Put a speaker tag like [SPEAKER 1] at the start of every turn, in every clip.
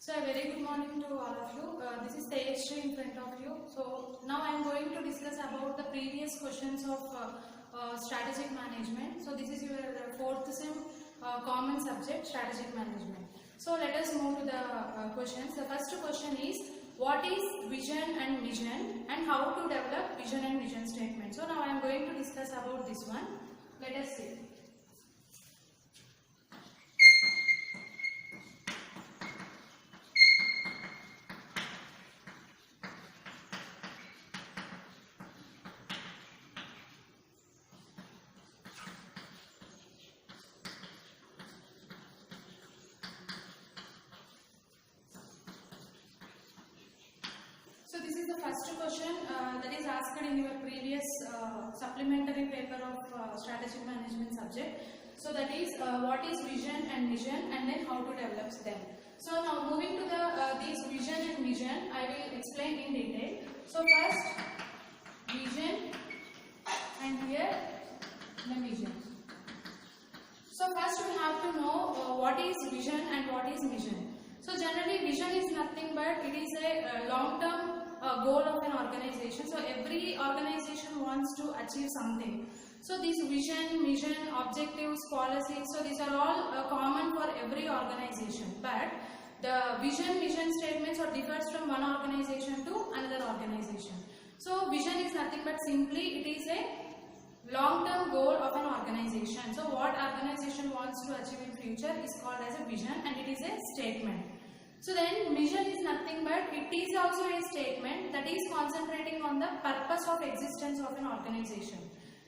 [SPEAKER 1] So a very good morning to all of you. This is Tejasri in front of you. So now I am going to discuss about the previous questions of strategic management. So this is your fourth sem common subject, strategic management. So let us move to the questions. The first question is, what is vision and mission and how to develop vision and mission statement. So now I am going to discuss about this one. Let us see. So this is the first question that is asked in your previous supplementary paper of strategic management subject. So that is what is vision and mission and then how to develop them. So now moving to the these vision and mission, I will explain in detail. So first vision and here the mission. So first we have to know what is vision and what is mission. So generally vision is nothing but it is a long-term goal of an organization. So every organization wants to achieve something. So this vision, mission, objectives, policies, so these are all common for every organization. But the vision, mission statements are differs from one organization to another organization. So vision is nothing but simply it is a long-term goal of an organization. So what organization wants to achieve in future is called as a vision and it is a statement. So then mission is nothing but it is also a statement that is concentrating on the purpose of existence of an organization.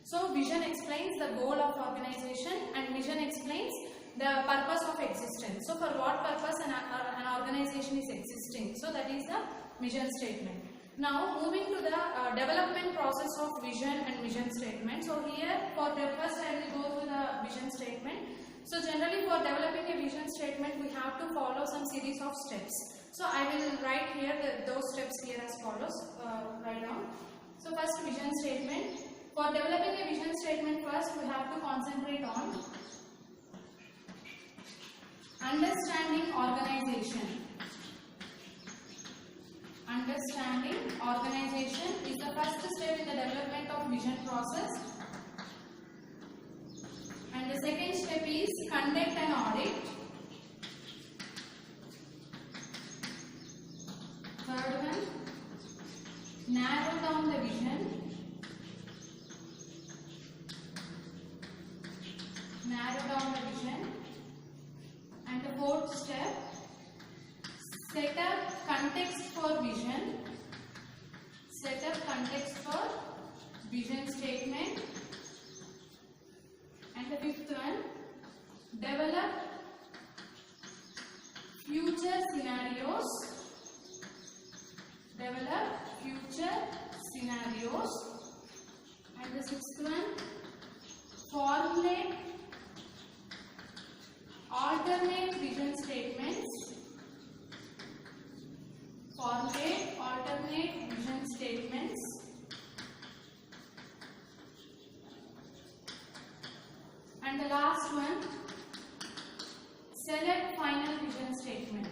[SPEAKER 1] So vision explains the goal of organization and mission explains the purpose of existence. So for what purpose an organization is existing. So that is the mission statement. Now moving to the development process of vision and mission statement. So here for the first I will go to the vision statement. So generally for developing a vision statement we have to follow some series of steps. So I will write here those steps here as follows, write down. So first vision statement. For developing a vision statement first we have to concentrate on understanding organization. Understanding organization is the first step in the development of vision process. And the second step is conduct an audit. Third one, narrow down the vision. Narrow down the vision. And the fourth step, set up context for vision. Set up context for vision statement. And the fifth one, develop future scenarios. Develop future scenarios. And the sixth one, formulate alternate vision statements. Formulate alternate vision statements. And the last one, select final vision statement.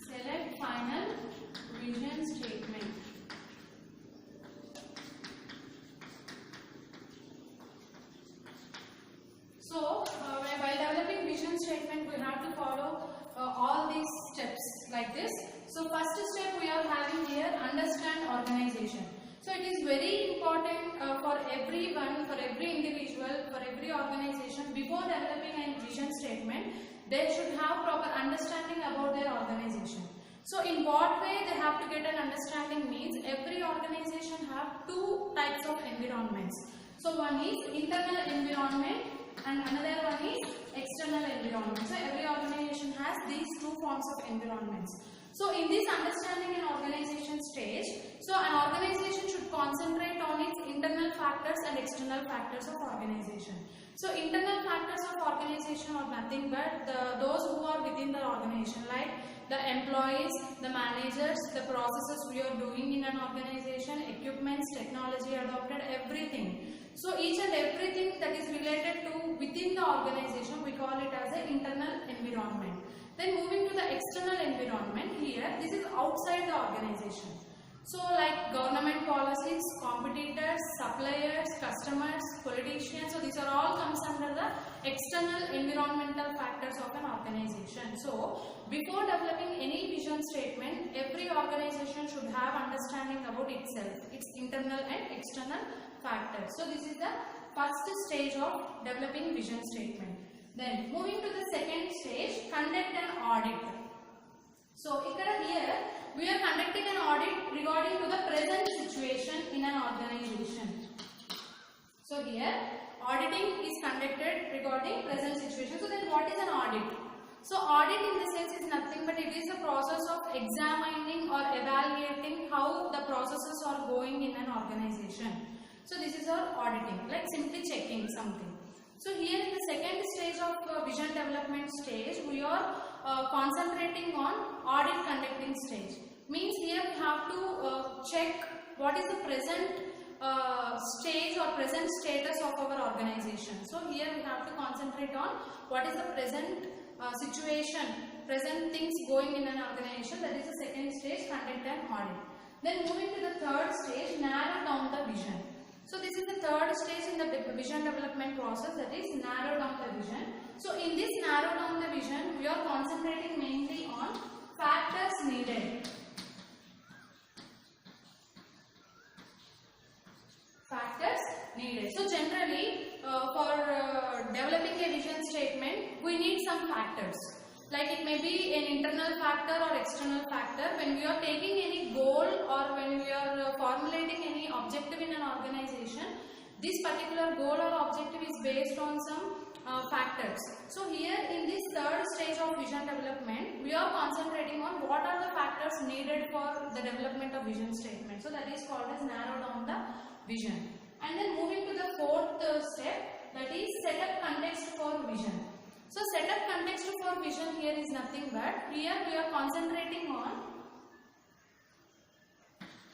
[SPEAKER 1] Select final vision statement. So, while developing vision statement, we have to follow all these steps like this. So, first step we are having here, understand organization. So it is very important for everyone, for every individual, for every organization, before developing a vision statement, they should have proper understanding about their organization. So in what way they have to get an understanding means every organization have two types of environments. So one is internal environment and another one is external environment. So every organization has these two forms of environments. So in this understanding and organization stage, so an organization should concentrate on its internal factors and external factors of organization. So internal factors of organization are nothing but those who are within the organization, like the employees, the managers, the processes we are doing in an organization, equipments, technology adopted, everything. So each and everything that is related to within the organization we call it as an internal environment. Then moving to the external outside the organization. So like government policies, competitors, suppliers, customers, politicians, so these are all comes under the external environmental factors of an organization. So before developing any vision statement, every organization should have understanding about itself, its internal and external factors. So this is the first stage of developing vision statement. Then moving to the second stage, conduct an audit. So here we are conducting an audit regarding to the present situation in an organization. So here auditing is conducted regarding present situation. So then what is an audit? So audit in the sense is nothing but it is the process of examining or evaluating how the processes are going in an organization. So this is our auditing, like simply checking something. So here in the second stage of vision development stage, we are concentrating on audit conducting stage. Means here we have to check what is the present stage or present status of our organization. So here we have to concentrate on what is the present situation, present things going in an organization. That is the second stage, conduct an audit. Then moving to the third stage, narrow down the vision. So this is the third stage in the vision development process, that is narrow down the vision. So in this narrow down the vision, we are concentrating mainly on factors needed. Factors needed. So generally for developing a vision statement, we need some factors. Like it may be an internal factor or external factor. When we are taking any goal or when we are formulating any objective in an organization, this particular goal or objective is based on some factors. So here in this third stage of vision development, we are concentrating on what are the factors needed for the development of vision statement. So that is called as narrow down the vision. And then moving to the fourth step, that is set up context for vision. So set up context for vision here is nothing but here we are concentrating on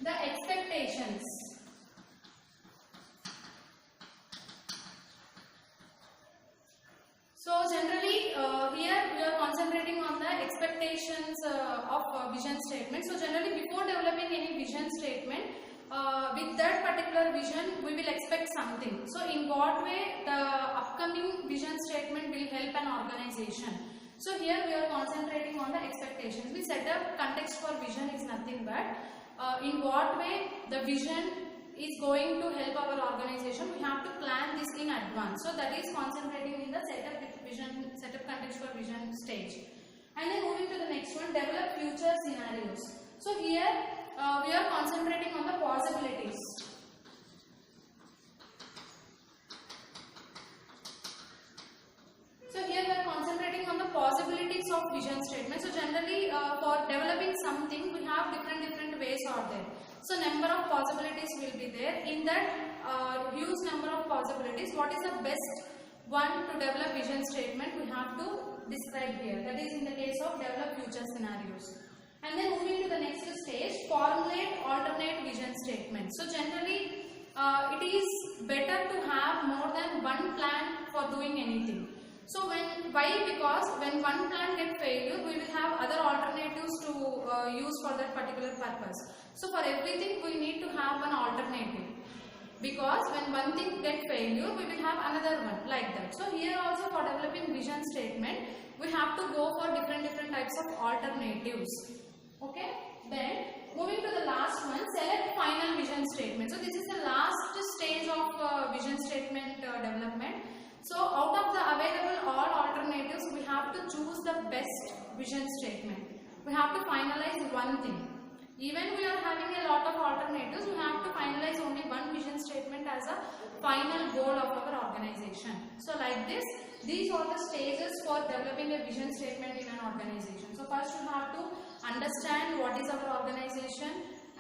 [SPEAKER 1] the expectations. So generally here we are concentrating on the expectations of vision statement. So generally before developing any vision statement, with that particular vision we will expect something. So in what way the upcoming vision statement will help an organization. So here we are concentrating on the expectations. We set up context for vision is nothing but in what way the vision is going to help our organization. We have to plan this in advance. So that is concentrating in the setup context for vision stage. And then moving to the next one, develop future scenarios. So here we are concentrating on the possibilities. So here we are concentrating on the possibilities of vision statement. So generally for developing something we have different ways out there. So number of possibilities will be there. In that huge number of possibilities, what is the best one to develop vision statement we have to describe here. That is in the case of develop future scenarios. And then moving to the next stage, formulate alternate vision statements. So generally it is better to have more than one plan for doing anything. So why? Because when one plan gets failure, we will have other alternatives to use for that particular purpose. So for everything we need to have one alternative. Because when one thing gets failure, we will have another one like that. So here also for developing vision statement, we have to go for different types of alternatives. Okay. Then moving to the last one, select final vision statement. So this is the last stage of vision statement development. So out of the available all alternatives, we have to choose the best vision statement. We have to finalize one thing. Even we are having a lot of alternatives, we have to finalize only one vision statement as a final goal of our organization. So like this, these are the stages for developing a vision statement in an organization. So first you have to understand what is our organization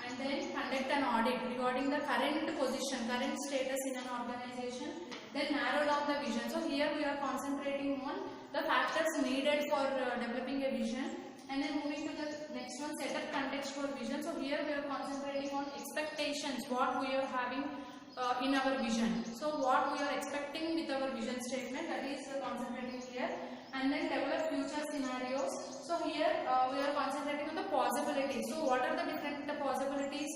[SPEAKER 1] and then conduct an audit regarding the current position, current status in an organization. Then narrow down the vision. So here we are concentrating on the factors needed for developing a vision. And then moving to the next one, set up context for vision. So here we are concentrating on expectations, what we are having in our vision. So what we are expecting with our vision statement, that is concentrating here. And then develop future scenarios. So here we are concentrating on the possibilities. So what are the different possibilities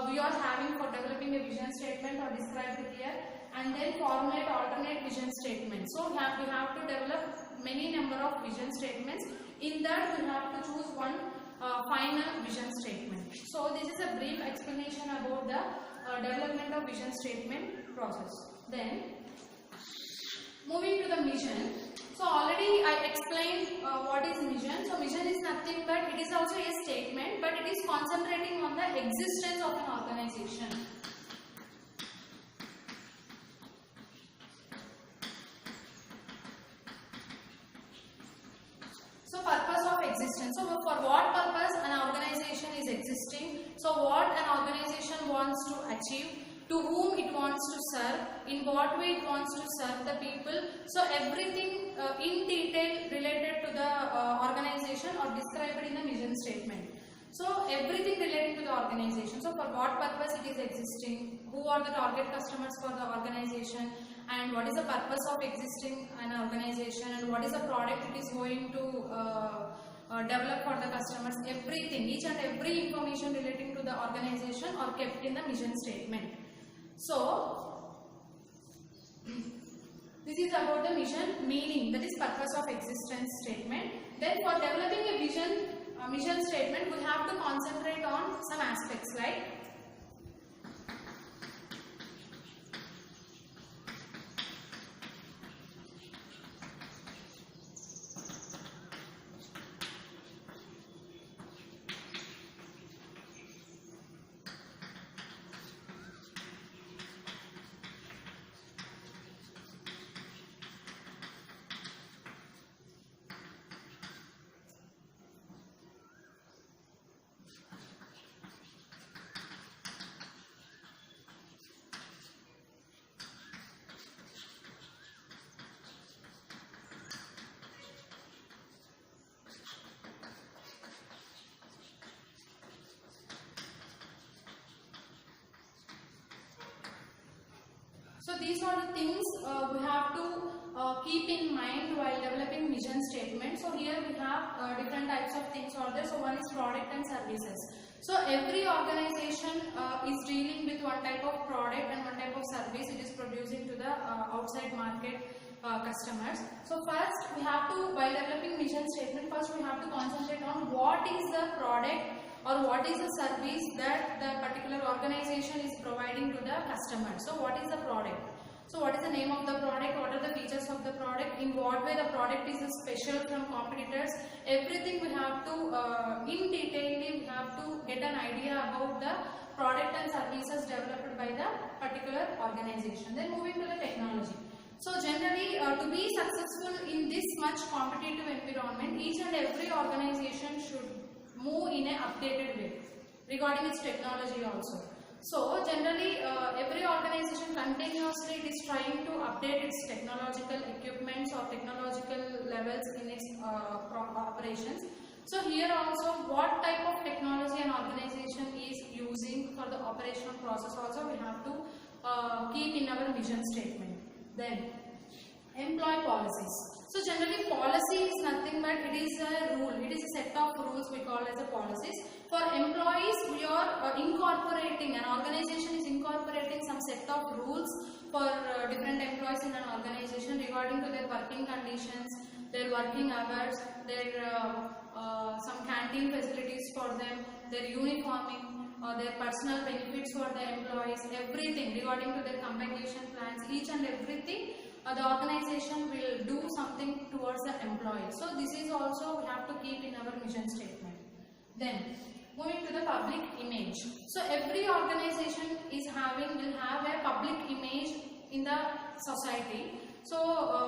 [SPEAKER 1] we are having for developing a vision statement or described here, and then formulate alternate vision statements. So we have to develop many number of vision statements. In that we have to choose one final vision statement. So this is a brief explanation about the development of vision statement process. Then moving to the mission. So already I explained what is mission. So mission is nothing but it is also a statement, but it is concentrating on the existence of an organization. So purpose of existence. So for what purpose an organization is existing. So what an organization wants to achieve, to whom it wants to serve, in what way it wants to serve the people. So everything in detail related to the organization or described in the mission statement. So everything relating to the organization. So for what purpose it is existing, who are the target customers for the organization, and what is the purpose of existing an organization, and what is the product it is going to develop for the customers. Everything, each and every information relating to the organization are kept in the mission statement. So this is about the mission meaning, that is purpose of existence statement. Then for developing a mission statement, we have to concentrate on some aspects like so these are the things we have to keep in mind while developing mission statement. So here we have different types of things are there. So one is product and services. So every organization is dealing with one type of product and one type of service it is producing to the outside market customers. So first we have to, while developing mission statement, first we have to concentrate on what is the product or what is the service that the particular organization is providing to the customer. So what is the product? So what is the name of the product? What are the features of the product? In what way the product is special from competitors? Everything we have to, in detail, we have to get an idea about the product and services developed by the particular organization. Then moving to the technology. So generally, to be successful in this much competitive environment, each and every organization should move in an updated way regarding its technology also. So generally every organization continuously is trying to update its technological equipments or technological levels in its operations. So here also what type of technology an organization is using for the operational process also we have to keep in our mission statement. Then employee policies. So generally policy is nothing but it is a rule, it is a set of rules we call as a policies. For employees we are incorporating, an organization is incorporating some set of rules for different employees in an organization regarding to their working conditions, their working hours, their some canteen facilities for them, their uniforming, their personal benefits for the employees, everything regarding to their compensation plans, each and everything. The organization will do something towards the employee. So this is also we have to keep in our mission statement. Then moving to the public image. So every organization will have a public image in the society. So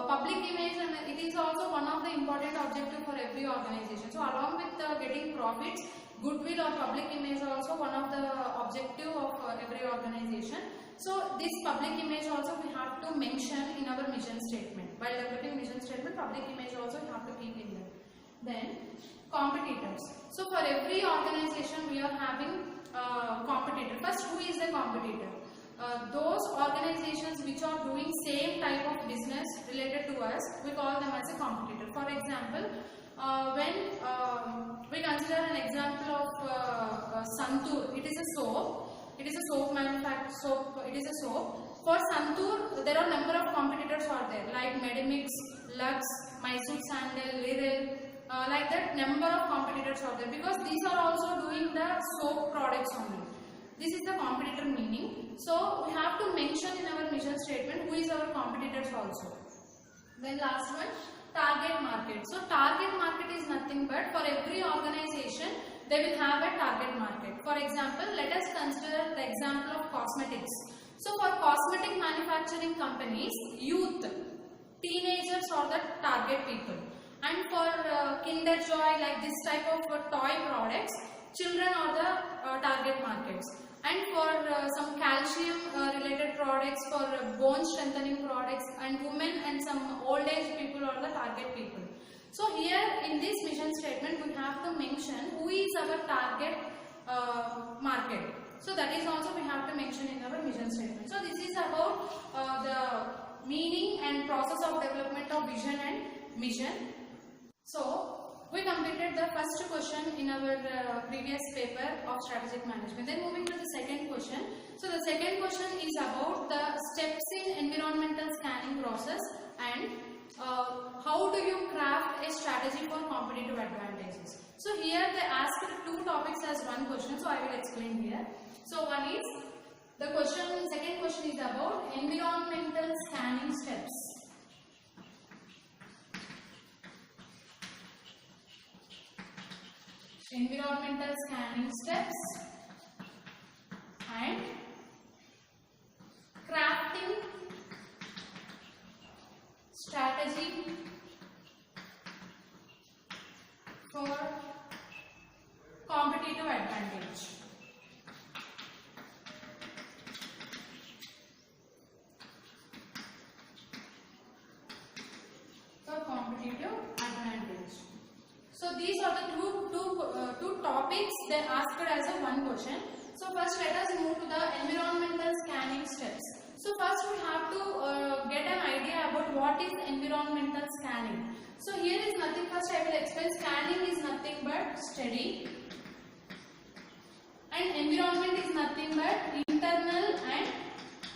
[SPEAKER 1] public image, and it is also one of the important objective for every organization. So along with getting profits, goodwill or public image also one of the objective of every organization. So this public image also we have to mention in our mission statement. While developing mission statement, public image also we have to keep in there. Then competitors. So for every organization we are having competitor. First, who is the competitor? Those organizations which are doing same type of business related to us, we call them as a competitor. For example, when we consider an example Santur. It is a soap. It is a soap manufacturer. Soap. It is a soap. For Santur, there are number of competitors are there, like Medimix, Lux, Mysore Sandal, Liril. Like that, number of competitors are there, because these are also doing the soap products only. This is the competitor meaning. So we have to mention in our mission statement who is our competitors also. Then last one, target market. So target market is nothing but for every organization they will have a target market. For example, let us consider the example of cosmetics. So for cosmetic manufacturing companies, youth, teenagers are the target people. And for Kinder Joy, like this type of toy products, children are the target markets. And for some calcium related products, for bone strengthening products, and women and some old age people are the target people. So here in this mission statement we have to mention who is our target market. So that is also we have to mention in our mission statement. So this is about the meaning and process of development of vision and mission. So we completed the first question in our previous paper of strategic management. Then moving to the second question. So the second question is about the steps in environmental scanning process and how do you craft a strategy for competitive advantages. So here they asked two topics as one question. So I will explain here. So one is the question. Second question is about environmental scanning steps. Environmental scanning steps and crafting strategy for competitive advantage. For competitive advantage. So these are the two topics they asked as a one question. So first let us move to the environmental scanning steps. So first we have to get an idea about what is environmental scanning. So here is nothing, first I will explain. Scanning is nothing but study, and environment is nothing but internal and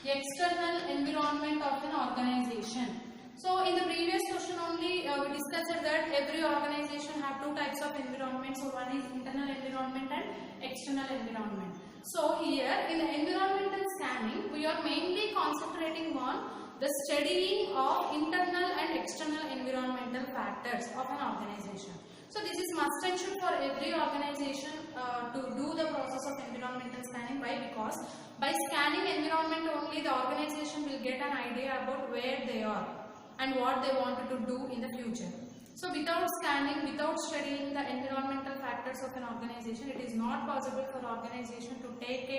[SPEAKER 1] external environment of an organization. So in the previous question only we discussed that every organization have two types of environment. So one is internal environment and external environment. So here in the environmental scanning we are mainly concentrating on the studying of internal and external environmental factors of an organization. So this is must and should for every organization to do the process of environmental scanning. Why? Because by scanning environment only the organization will get an idea about where they are and what they wanted to do in the future. So without scanning, without studying the environmental factors of an organization, it is not possible for organization to take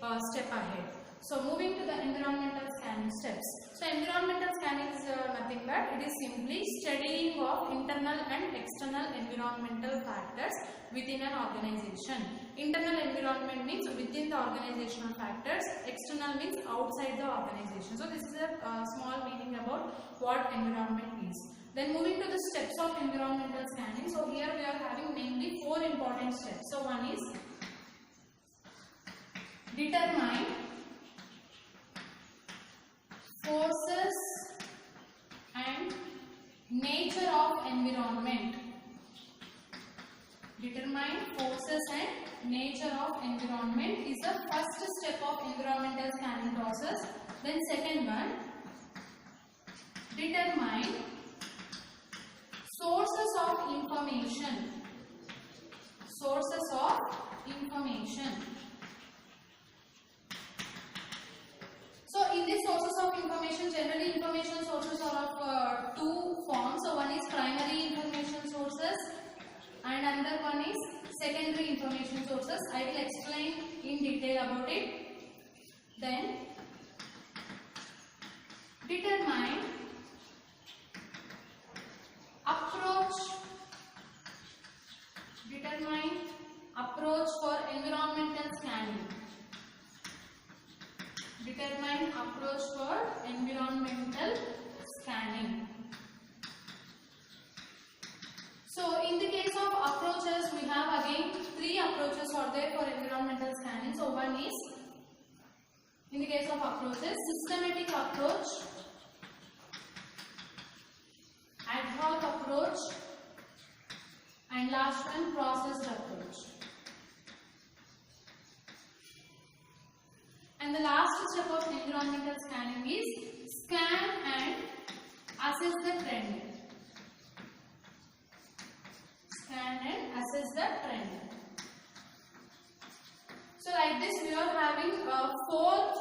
[SPEAKER 1] a step ahead. So moving to the environmental scanning steps. So environmental scanning is nothing but it is simply studying of internal and external environmental factors within an organization. Internal environment means within the organizational factors, external means outside the organization. So this is a small meaning about what environment is. Then moving to the steps of environmental scanning. So here we are having mainly four important steps. So one is determine forces and nature of environment. Determine forces and nature of environment is the first step of environmental scanning process. Then second one, determine sources of information. Sources of information. So in these sources of information, generally information sources are of two forms. So one is primary information sources and another one is secondary information sources. I will explain in detail about it. Then determine approach. Determine approach for environmental scanning. Determine approach for environmental scanning. So in the case of approaches, we have again three approaches. approaches are there for environmental scanning. So one is, in the case of approaches, systematic approach, ad hoc approach, and last one, processed approach. And the last step of environmental scanning is scan and assess the trend. Scan and assess the trend. So like this we are having four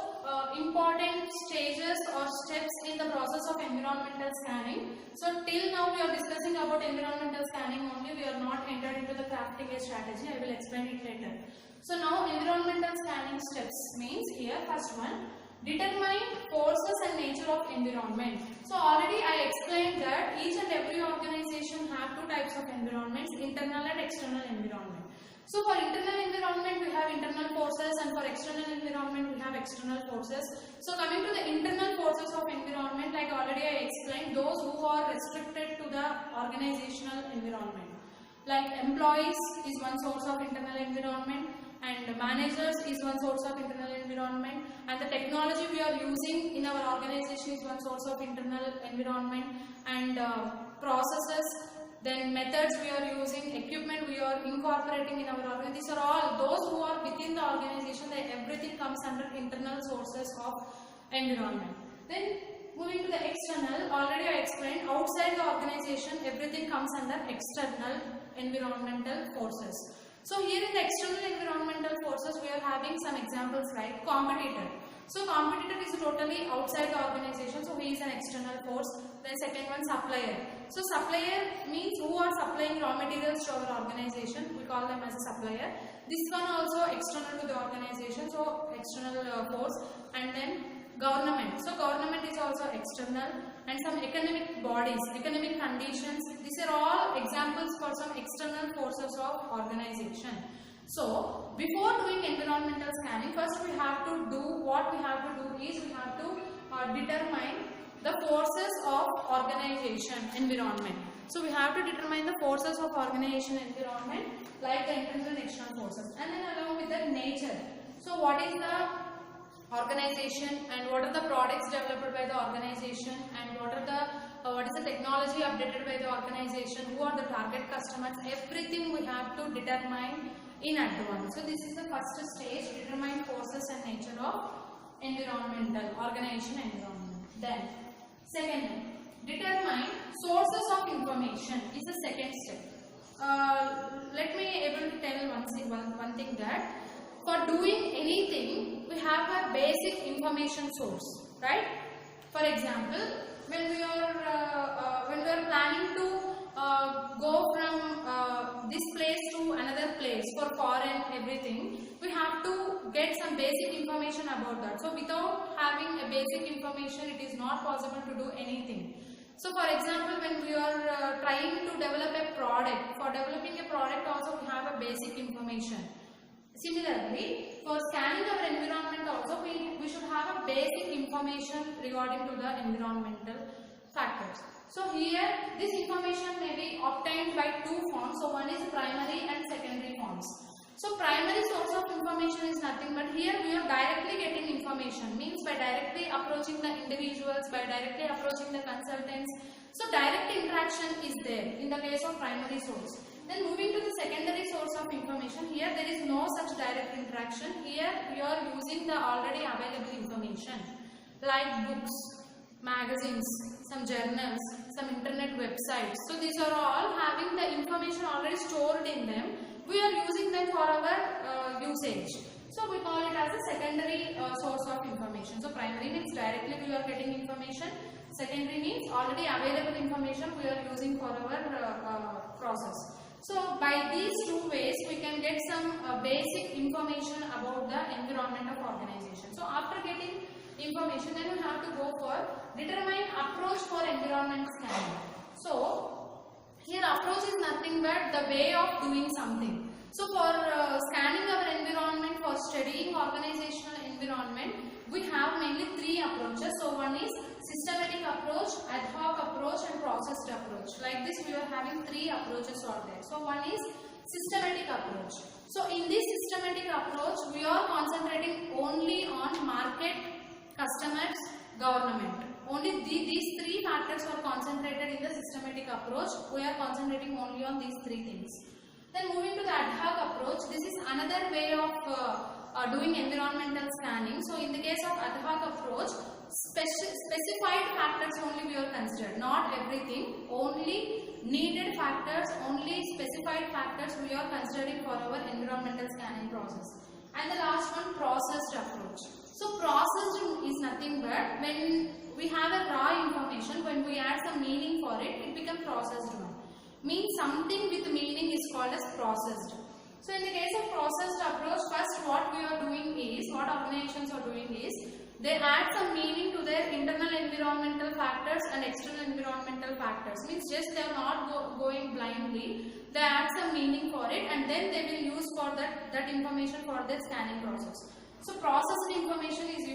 [SPEAKER 1] important stages or steps in the process of environmental scanning. So till now we are discussing about environmental scanning only, we are not entered into the crafting a strategy. I will explain it later. So now environmental scanning steps means here first one, determine forces and nature of environment. So already I explained that each and every organization have two types of environments, internal and external environment. So for internal environment we have internal forces, and for external environment we have external forces. So coming to the internal forces of environment, like already I explained, those who are restricted to the organizational environment. Like employees is one source of internal environment, and managers is one source of internal environment, and the technology we are using in our organization is one source of internal environment, and processes, then methods we are using, equipment we are incorporating in our organization. These are all those who are within the organization, that everything comes under internal sources of environment. Then moving to the external, already I explained, outside the organization everything comes under external environmental forces. So here in the external environmental forces we are having some examples like competitor. So competitor is totally outside the organization, so he is an external force. Then second one, supplier. So supplier means who are supplying raw materials to our organization, we call them as a supplier. This one also external to the organization, so external force. And then government. So government is also external, and some economic bodies, economic conditions. These are all examples for some external forces of organization. So before doing environmental scanning, first we have to do, what we have to do is we have to determine the forces of organization environment. So we have to determine the forces of organization environment, like the internal and external forces, and then along with the nature. So what is the organization, and what are the products developed by the organization, and what is the technology updated by the organization, who are the target customers, everything we have to determine in advance. So this is the first stage, determine forces and nature of environmental organization environment. Then second, determine sources of information is the second step. Let me able to tell one thing, that for doing anything we have a basic information source, right? For example, when we are planning to go from this place to another place for foreign everything, we have to get some basic information about that. So without having a basic information, it is not possible to do anything. So for example, when we are trying to develop a product, for developing a product also we have a basic information. Similarly, for scanning our environment also we should have a basic information regarding to the environmental factors. So here this information may be obtained by two forms. So one is primary and secondary forms. So primary source of information is nothing but here we are directly getting information, means by directly approaching the individuals, by directly approaching the consultants. So direct interaction is there in the case of primary source. Then moving to the secondary source of information, here there is no such direct interaction. Here we are using the already available information like books, magazines, some journals, some internet websites. So these are all having the information already stored in them. We are using them for our usage. So we call it as a secondary source of information. So primary means directly we are getting information. Secondary means already available information we are using for our process. So by these two ways we can get some basic information about the environment of organization. So after getting information, then we have to go for determine approach for environment scanning. So here approach is nothing but the way of doing something. So for scanning our environment, for studying organizational environment, we have mainly three approaches. So one is systematic approach, ad hoc approach, and processed approach. Like this we are having three approaches out there. So one is systematic approach. So in this systematic approach, we are concentrating only on market, customers, government. Only these three factors are concentrated in the systematic approach. We are concentrating only on these three things. Then moving to the ad hoc approach, this is another way of doing environmental scanning. So in the case of ad hoc approach, specified factors only we are considered, not everything, only needed factors, only specified factors we are considering for our environmental scanning process. And the last one, processed approach. So processed is nothing but when we have a raw information, when we add some meaning for it, it becomes processed one. Means something with meaning is called as processed. So in the case of processed approach, first what we are doing is, what organizations are doing is, they add some meaning to their internal environmental factors and external environmental factors. Means just they are not going blindly, they add some meaning for it and then they will use for that information for their scanning process. So processed information is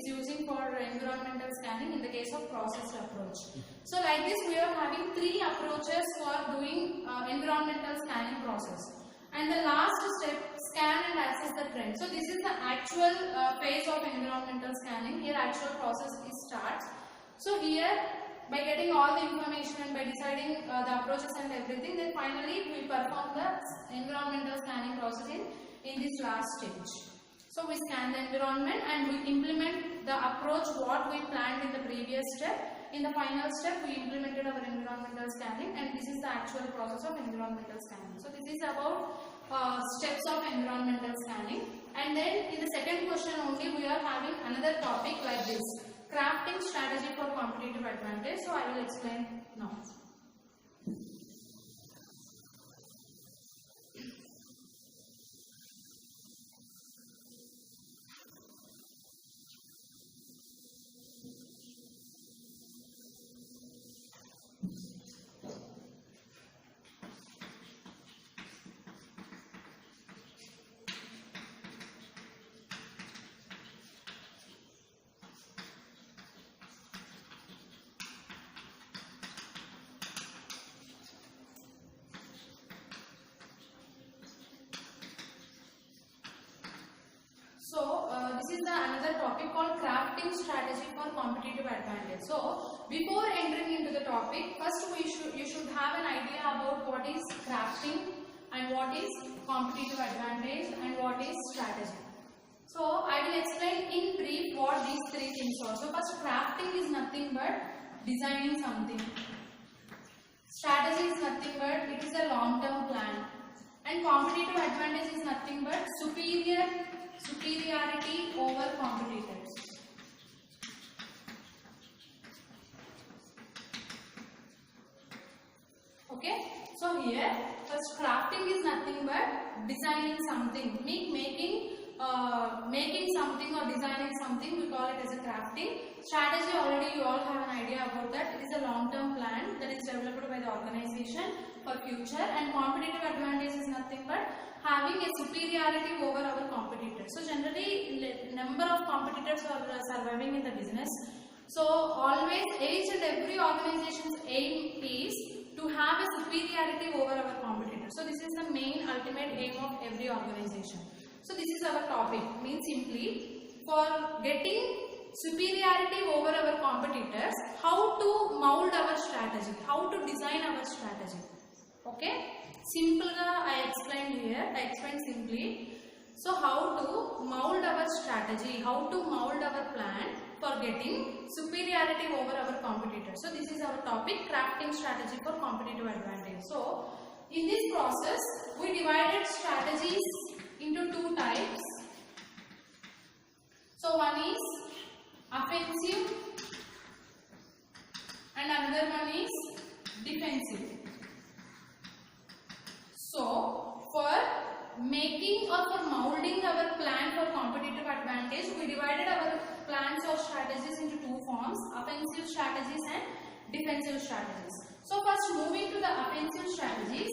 [SPEAKER 1] using for environmental scanning in the case of processed approach. So like this we are having three approaches for doing environmental scanning process. And the last step, scan and assess the trend. So this is the actual phase of environmental scanning. Here actual process starts. So here by getting all the information and by deciding the approaches and everything, then finally we perform the environmental scanning process in this last stage. So we scan the environment and we implement the approach what we planned in the previous step. In the final step, we implemented our environmental scanning and this is the actual process of environmental scanning. So this is about steps of environmental scanning. And then in the second question only, we are having another topic like this, crafting strategy for competitive advantage. So I will explain now. So this is another topic called crafting strategy for competitive advantage. So before entering into the topic, first you should have an idea about what is crafting and what is competitive advantage and what is strategy. So I will explain in brief what these three things are. So first, crafting is nothing but designing something. Strategy is nothing but it is a long-term plan. And competitive advantage is nothing but superiority over competitors. Okay, so here first crafting is nothing but designing something, making something or designing something, we call it as a crafting. Strategy, already you all have an idea about that. It is a long-term plan that is developed by the organization for future, and competitive advantage is nothing but having a superiority over our competitors. So generally number of competitors are surviving in the business. So always each and every organization's aim is to have a superiority over our competitors. So this is the main ultimate aim of every organization. So this is our topic, means simply for getting superiority over our competitors, how to mold our strategy, how to design our strategy. Okay, simple I explained here, I explained simply. So how to mold our strategy, how to mold our plan for getting superiority over our competitors. So this is our topic, crafting strategy for competitive advantage. So in this process, we divided strategies into two types. So one is offensive and another one is defensive. So for making or for molding our plan for competitive advantage, we divided our plans or strategies into two forms, offensive strategies and defensive strategies. So first, moving to the offensive strategies.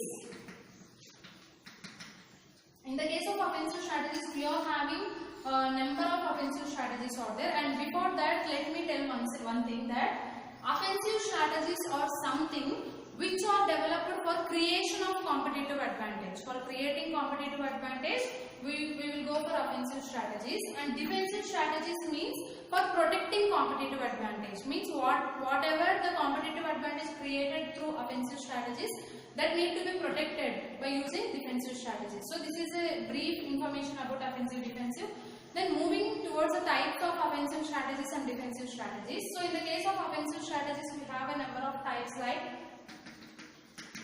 [SPEAKER 1] In the case of offensive strategies, we are having a number of offensive strategies out there, and before that let me tell one thing, that offensive strategies are something which are developed for creation of competitive advantage. For creating competitive advantage, we will go for offensive strategies, and defensive strategies means for protecting competitive advantage. Means whatever the competitive advantage created through offensive strategies, that need to be protected by using defensive strategies. So this is a brief information about offensive defensive. Then moving towards the types of offensive strategies and defensive strategies. So in the case of offensive strategies, we have a number of types like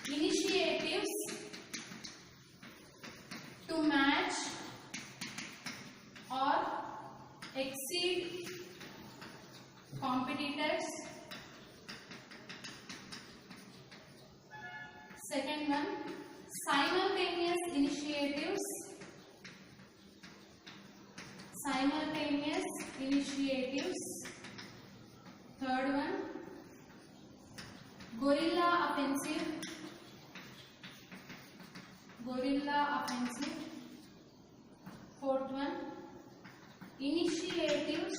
[SPEAKER 1] initiatives to match or exceed competitors. Second one, simultaneous initiatives. Simultaneous initiatives. Third one, guerrilla offensive. Guerrilla offensive. Fourth one, initiatives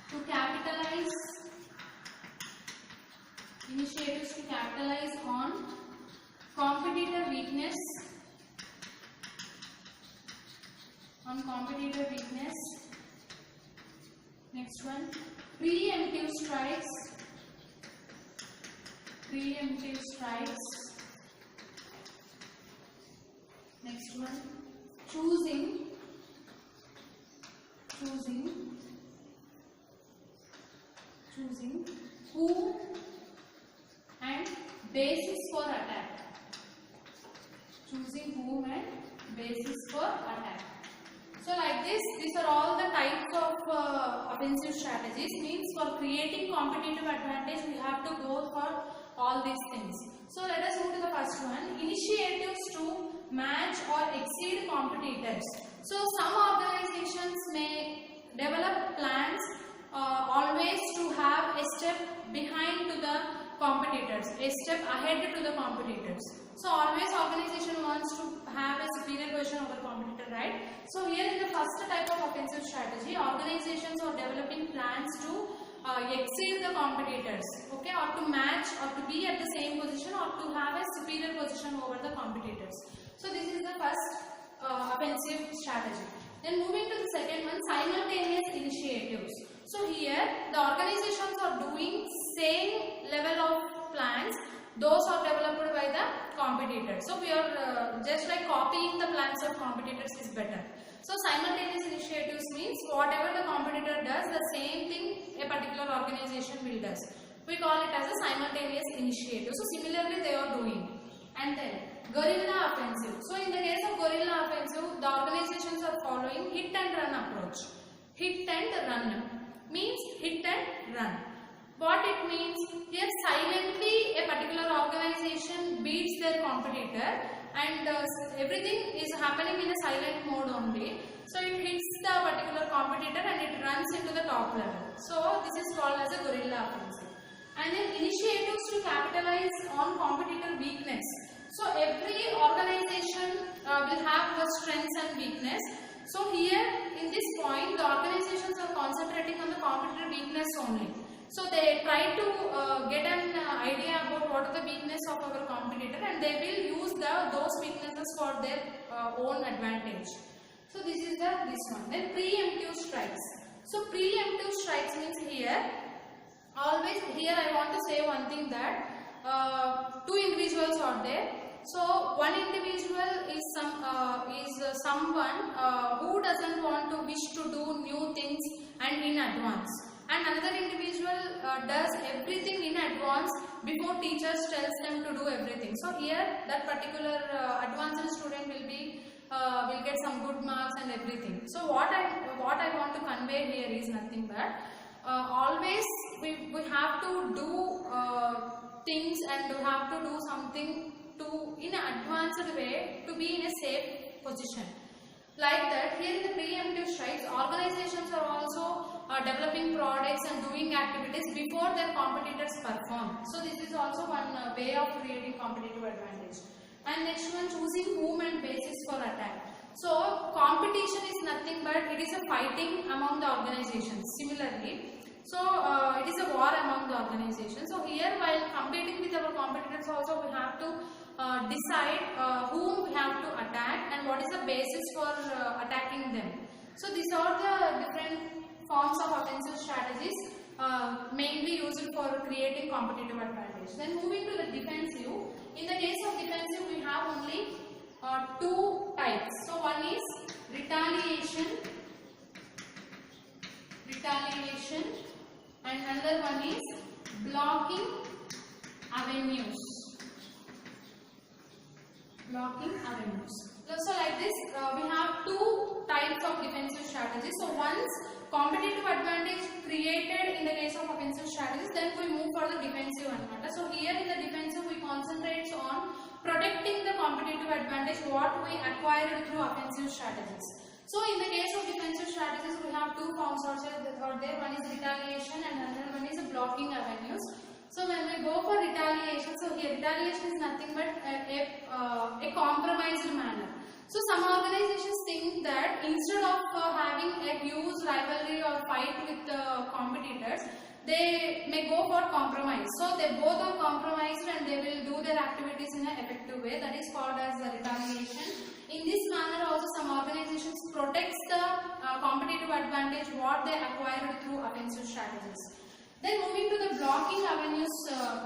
[SPEAKER 1] to capitalize. Initiatives to capitalize on competitor weakness. On competitor weakness. Next one, preemptive strikes. Preemptive strikes. Next one, choosing who and basis for attack. Choosing whom and basis for attack. So like this, these are all the types of offensive strategies. Means for creating competitive advantage, we have to go for all these things. So let us move to the first one, initiatives to match or exceed competitors. So some organizations may develop plans always to have a step behind to the competitors, a step ahead to the competitors. So always organization wants to have a superior version of the competitor, right? So here in the first type of offensive strategy, organizations are developing plans to exceed the competitors, okay, or to match or to be at the same position or to have a superior position over the competitors. So this is the first offensive strategy. Then moving to the second one, simultaneous initiatives. So here the organizations are doing same level of plans, those are developed by the competitors. So we are just like copying the plans of competitors is better. So simultaneous initiatives means whatever the competitor does, the same thing a particular organization will does. We call it as a simultaneous initiative. So similarly they are doing. And then guerrilla offensive. So in the case of guerrilla offensive, the organizations are following hit and run approach. Hit and run means hit and run. What it means, here silently a particular organization beats their competitor and everything is happening in a silent mode only. So it hits the particular competitor and it runs into the top level. So this is called as a guerrilla offensive. And then initiatives to capitalize on competitor weakness. So every organization will have the strengths and weakness. So here in this point, the organizations are concentrating on the competitor weakness only. So they try to get an idea about what are the weakness of our competitor and they will use those weaknesses for their own advantage. So this is this one. Then preemptive strikes. So preemptive strikes means here, always here I want to say one thing that two individuals are there. So one individual is someone who doesn't want to wish to do new things and in advance. And another individual does everything in advance before teachers tells them to do everything. So here that particular advanced student will get some good marks and everything. So what I want to convey here is nothing but always we have to do things and we have to do something to in an advanced way to be in a safe position. Like that, here in the preemptive strikes, organizations are also developing products and doing activities before their competitors perform. So this is also one way of creating competitive advantage. And next one, choosing whom and basis for attack. So competition is nothing but it is a fighting among the organizations. Similarly, So it is a war among the organizations. So here, while competing with our competitors also, we have to decide whom we have to attack and what is the basis for attacking them. So these are the different forms of offensive strategies mainly used for creating competitive advantage. Then moving to the defensive. In the case of defensive, we have only two types. So one is retaliation, and another one is blocking avenues. So like this, we have two types of defensive strategies. So once competitive advantage created in the case of offensive strategies, then we move for the defensive one. So here in the defensive, we concentrate on protecting the competitive advantage what we acquired through offensive strategies. So in the case of defensive strategies, we have two forms also there. One is retaliation and another one is blocking avenues. So when we go for retaliation, so here retaliation is nothing but a compromised manner. So some organizations think that instead of having a huge rivalry or fight with the competitors, they may go for compromise. So they both are compromised and they will do their activities in an effective way. That is called as the retaliation. In this manner also some organizations protects the competitive advantage what they acquired through offensive strategies. Then moving to the blocking avenues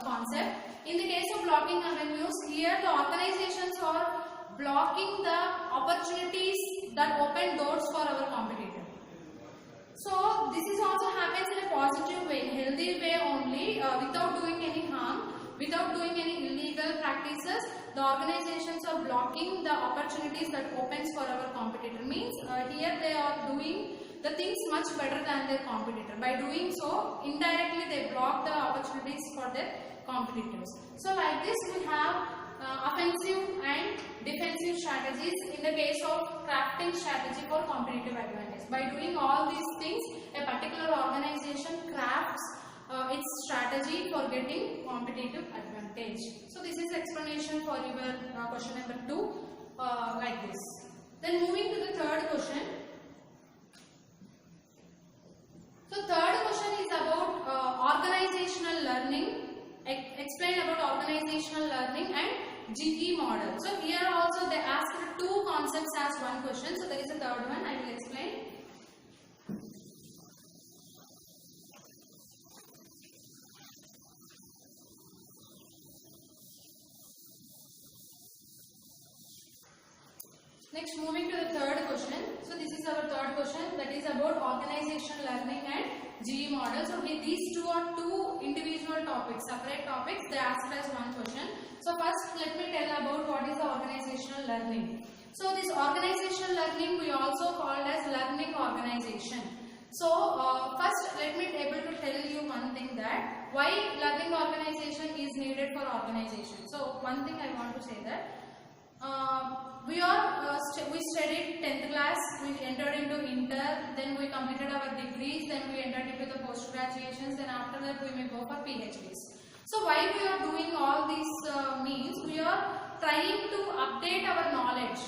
[SPEAKER 1] concept. In the case of blocking avenues, here the organizations are blocking the opportunities that open doors for our competitor. So this is also happens in a positive way, in a healthy way only, without doing any harm, without doing any illegal practices. The organizations are blocking the opportunities that opens for our competitor. Means here they are doing the things much better than their competitor. By doing so, indirectly they block the opportunities for their competitors. So like this we have offensive and defensive strategies in the case of crafting strategy for competitive advantage. By doing all these things, a particular organization crafts its strategy for getting competitive advantage. So this is explanation for your question number 2 like this. Then moving to the third question. So third question is about organizational learning. Explain about organizational learning and GE model. So here also they asked two concepts as one question. So there is a third one. I will explain. Next, moving to the third question. So this is our third question, that is about organizational learning and GE model. So these two are two individual topics, separate topics. They asked as one question. So first, let me tell about what is the organizational learning. So this organizational learning we also called as learning organization. So first, let me able to tell you one thing, that why learning organization is needed for organization. So one thing I want to say that. We studied 10th class, we entered into inter, then we completed our degrees, then we entered into the post graduations, then after that we may go for PhDs. So why we are doing all these means, we are trying to update our knowledge.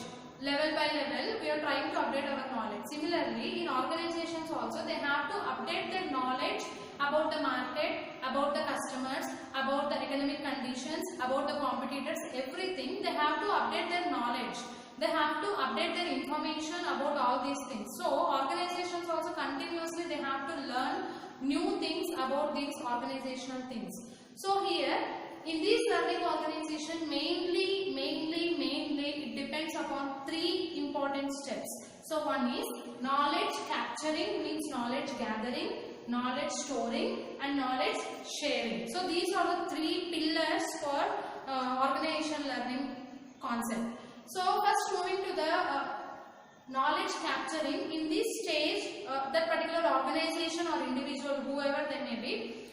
[SPEAKER 1] Level by level, we are trying to update our knowledge. Similarly, in organizations also, they have to update their knowledge about the market, about the customers, about the economic conditions, about the competitors, everything. They have to update their knowledge. They have to update their information about all these things. So, organizations also continuously they have to learn new things about these organizational things. So, here in this learning organization, mainly it depends upon three important steps. So, one is knowledge capturing, means knowledge gathering, knowledge storing and knowledge sharing. So these are the three pillars for organizational learning concept. So first, moving to the knowledge capturing. In this stage, that particular organization or individual, whoever they may be,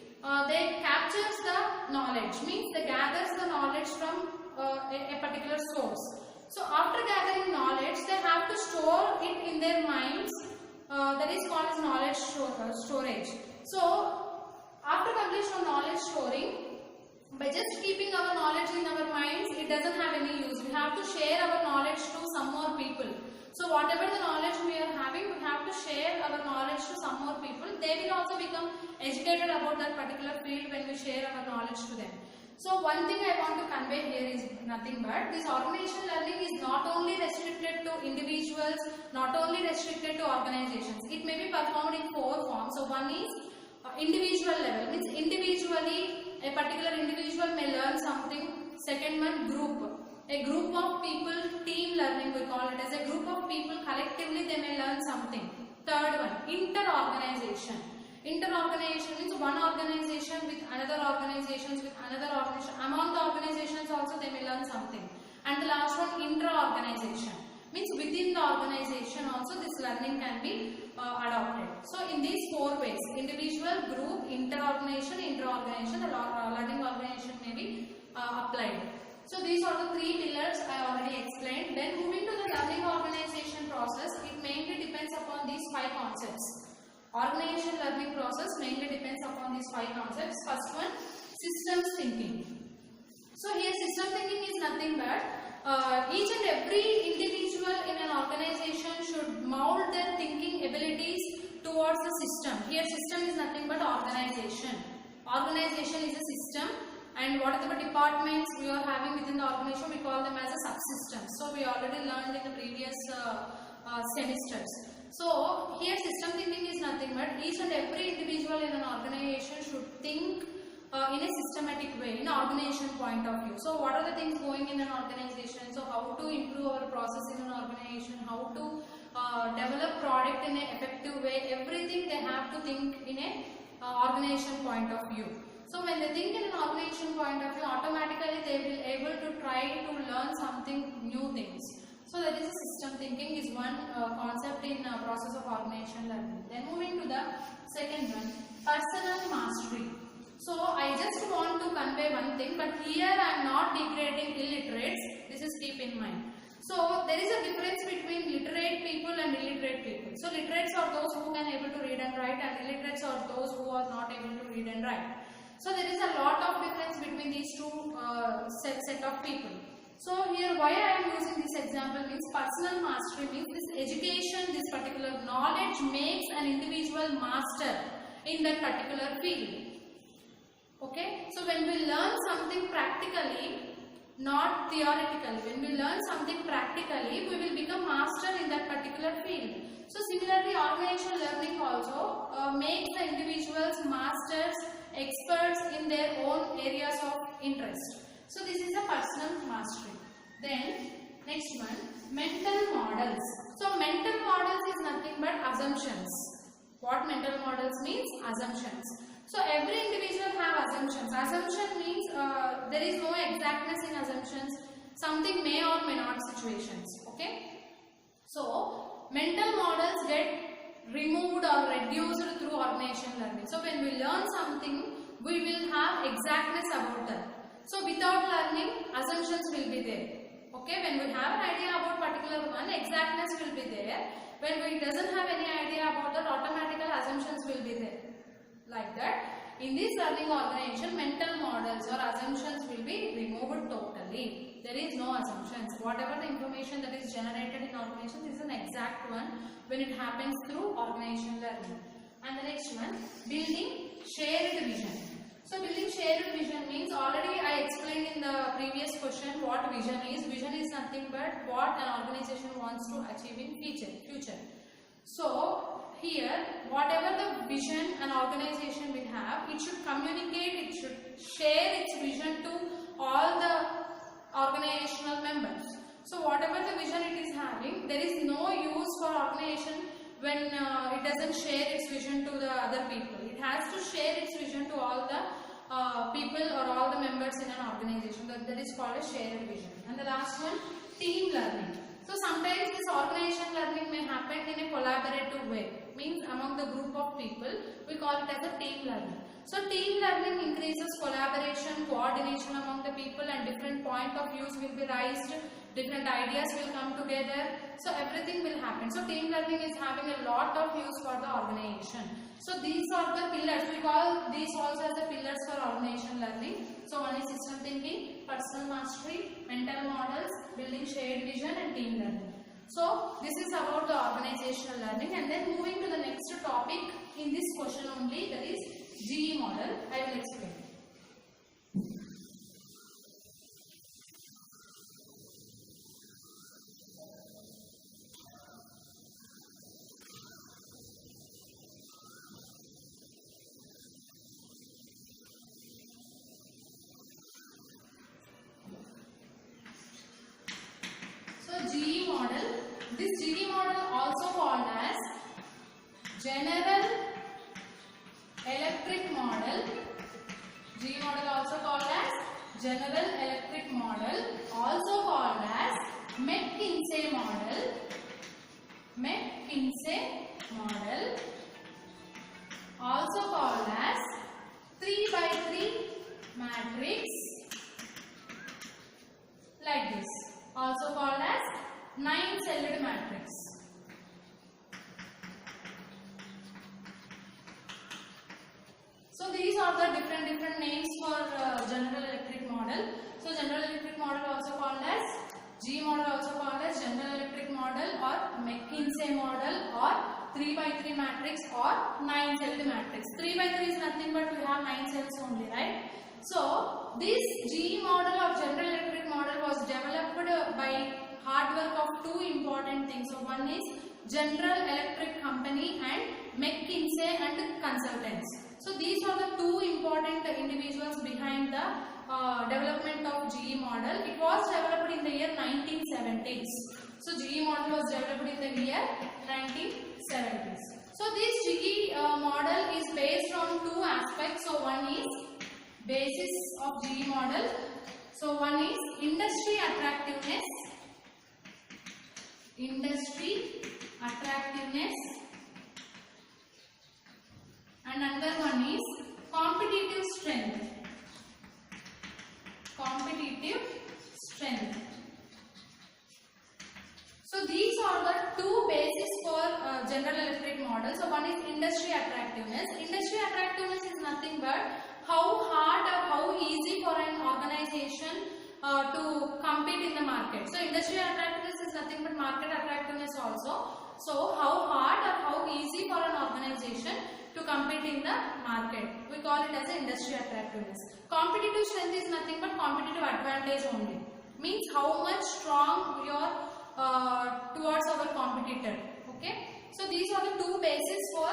[SPEAKER 1] they captures the knowledge, means they gathers the knowledge from a particular source. So after gathering knowledge, they have to store it in their minds. That is called as knowledge storage. So after completion of knowledge storing, by just keeping our knowledge in our minds, it doesn't have any use. We have to share our knowledge to some more people. So whatever the knowledge we are having, we have to share our knowledge to some more people. They will also become educated about that particular field when we share our knowledge to them. So one thing I want to convey here is nothing but this organizational learning is not only restricted to individuals, not only restricted to organizations. It may be performed in 4 forms. So one is individual level, means individually a particular individual may learn something. Second one, group. A group of people, team learning we call it, as a group of people collectively they may learn something. Third one, inter-organization. Inter-organization means one organization with another organizations with another organization. Among the organizations also they may learn something. And the last one, intra-organization. Means within the organization also this learning can be adopted. So in these 4 ways, individual, group, inter-organization, intra-organization, the learning organization may be applied. So these are the 3 pillars I already explained. Then moving to the learning organization process, it mainly depends upon these 5 concepts. Organization learning process mainly depends upon these 5 concepts. First one, systems thinking. So here system thinking is nothing but each and every individual in an organization should mold their thinking abilities towards the system. Here system is nothing but organization. Organization is a system, and whatever departments we are having within the organization, we call them as a subsystems. So we already learned in the previous semesters. So here system thinking is nothing but each and every individual in an organization should think in a systematic way, in an organization point of view. So what are the things going in an organization? So how to improve our process in an organization, how to develop product in an effective way, everything they have to think in a organization point of view. So when they think in an organization point of view, automatically they will able to try to learn something new things. So that is a system thinking is one concept in process of organization learning. Then moving to the second one, personal mastery. So I just want to convey one thing, but here I am not degrading illiterates. This is keep in mind. So there is a difference between literate people and illiterate people. So literates are those who can able to read and write, and illiterates are those who are not able to read and write. So there is a lot of difference between these two set of people. So here why I am using this example means personal mastery means this education, this particular knowledge makes an individual master in that particular field. Okay, so when we learn something practically, not theoretically, when we learn something practically, we will become master in that particular field. So similarly, organizational learning also makes the individuals masters, experts in their own areas of interest. So this is a personal mastery. Then next one, mental models. So mental models is nothing but assumptions. What mental models means? Assumptions. So every individual have assumptions. Assumption means there is no exactness in assumptions. Something may or may not situations. Okay. So mental models get removed or reduced through organizational learning. So when we learn something, we will have exactness about that. So without learning, assumptions will be there. Okay, when we have an idea about particular one, exactness will be there. When we doesn't have any idea about that, automatical assumptions will be there. Like that, in this learning organization, mental models or assumptions will be removed totally. There is no assumptions. Whatever the information that is generated in organization is an exact one when it happens through organizational learning. And the next one, building shared vision. So building shared vision means already I explained in the previous question what vision is. Vision is nothing but what an organization wants to achieve in future. So here whatever the vision an organization will have, it should communicate, it should share its vision to all the organizational members. So whatever the vision it is having, there is no use for organization when it doesn't share its vision to the other people. It has to share its vision to all the people or all the members in an organization. That is called a shared vision. And the last one, team learning. So sometimes this organization learning may happen in a collaborative way. Means among the group of people, we call it as a team learning. So team learning increases collaboration, coordination among the people, and different point of views will be raised. Different ideas will come together. So everything will happen. So team learning is having a lot of use for the organization. So these are the pillars. We call these also as the pillars for organization learning. So one is system thinking, personal mastery, mental models, building shared vision, and team learning. So this is about the organizational learning, and then moving to the next topic in this question only, that is GE model. I will explain. GE model. This GE model also called as General Electric model. GE model also called as General Electric model, also called as McKinsey model. McKinsey model, also called as 3x3 matrix, like this. Also called as 9-celled matrix. So these are the different names for General Electric model. So General Electric model also called as GE model, also called as General Electric model, or McKinsey model, or 3x3 matrix, or 9-celled matrix. 3x3 is nothing but we have 9 cells only, right? So this GE model or General Electric model was developed by hard work of two important things. So one is General Electric Company and McKinsey and Consultants. So these are the two important individuals behind the development of GE model. It was developed in the year 1970s. So GE model was developed in the year 1970s. So this GE model is based on two aspects. So one is basis of GE model. So one is industry attractiveness. Industry attractiveness. And another one is competitive strength. Competitive strength. So these are the two bases for General Electric model. So one is industry attractiveness. Industry attractiveness is nothing but how hard or how easy for an organization to compete in the market. So industry attractiveness is nothing but market attractiveness also. So how hard or how easy for an organization to compete in the market. We call it as industry attractiveness. Competitive strength is nothing but competitive advantage only. Means how much strong you are towards our competitor. Okay. So these are the two bases for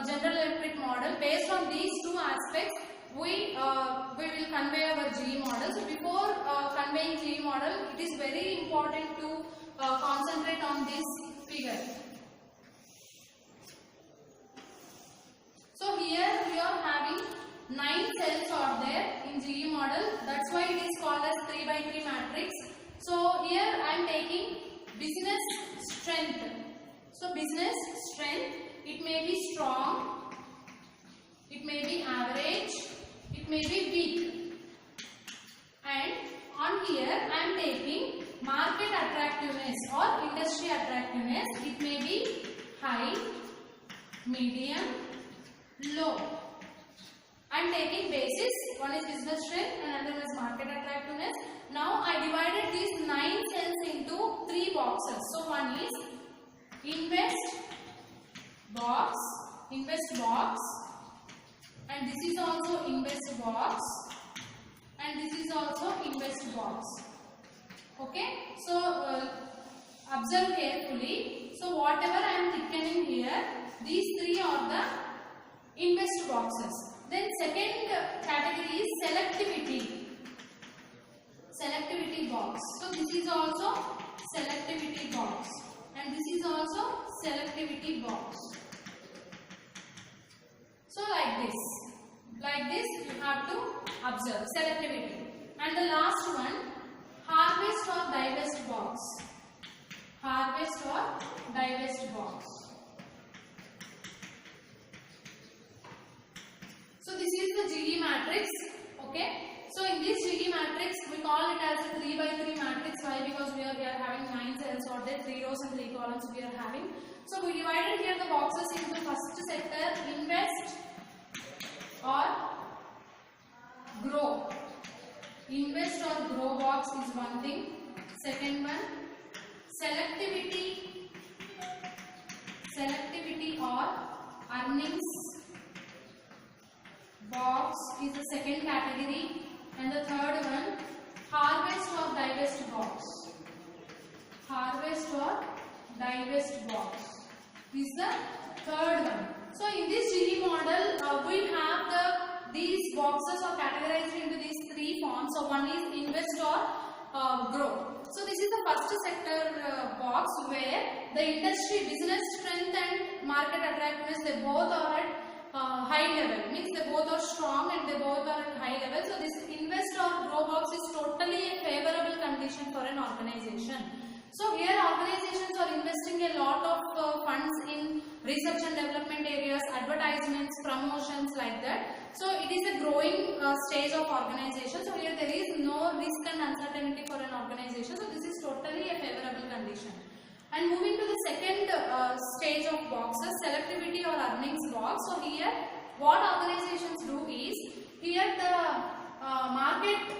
[SPEAKER 1] General Electric model. Based on these two aspects, we will convey our GE model. So before conveying GE model, it is very important to concentrate on this figure. So here we are having 9 cells are there in GE model. That's why it is called as 3x3 matrix. So here I am taking business strength. So business strength, it may be strong, it may be average, it may be weak. And on here I am taking market attractiveness or industry attractiveness. It may be high, medium, low. I am taking basis. One is business strength and another is market attractiveness. Now I divided these 9 cells into 3 boxes. So one is invest box, and this is also invest box, and this is also invest box. Okay, so observe carefully. So whatever I am thickening here, these 3 are the invest boxes. Then second category is selectivity box. So this is also selectivity box, and this is also selectivity box. So like this you have to observe selectivity. And the last one, harvest or divest box. Harvest or divest box. So this is the GE matrix. Okay. So in this GE matrix, we call it as a 3x3 matrix. Why? Because we are having 9 cells or there 3 rows and 3 columns we are having. So we divided here the boxes into first sector, invest or grow. Invest or grow box is one thing. Second one, selectivity earnings box is the second category, and the third one, harvest or divest box. Harvest or divest box is the third one. So in this GE model, we have these boxes are categorized into these three forms. So one is invest or grow. So this is the first sector box where the industry, business strength and market attractiveness, they both are at high level. Means they both are strong and they both are at high level. So this invest or grow box is totally a favorable condition for an organization. So here organizations are investing a lot of funds in research and development areas, advertisements, promotions like that. So it is a growing stage of organization. So here there is no risk and uncertainty for an organization. So this is totally a favorable condition. And moving to the second stage of boxes, selectivity or earnings box. So here what organizations do is, here the market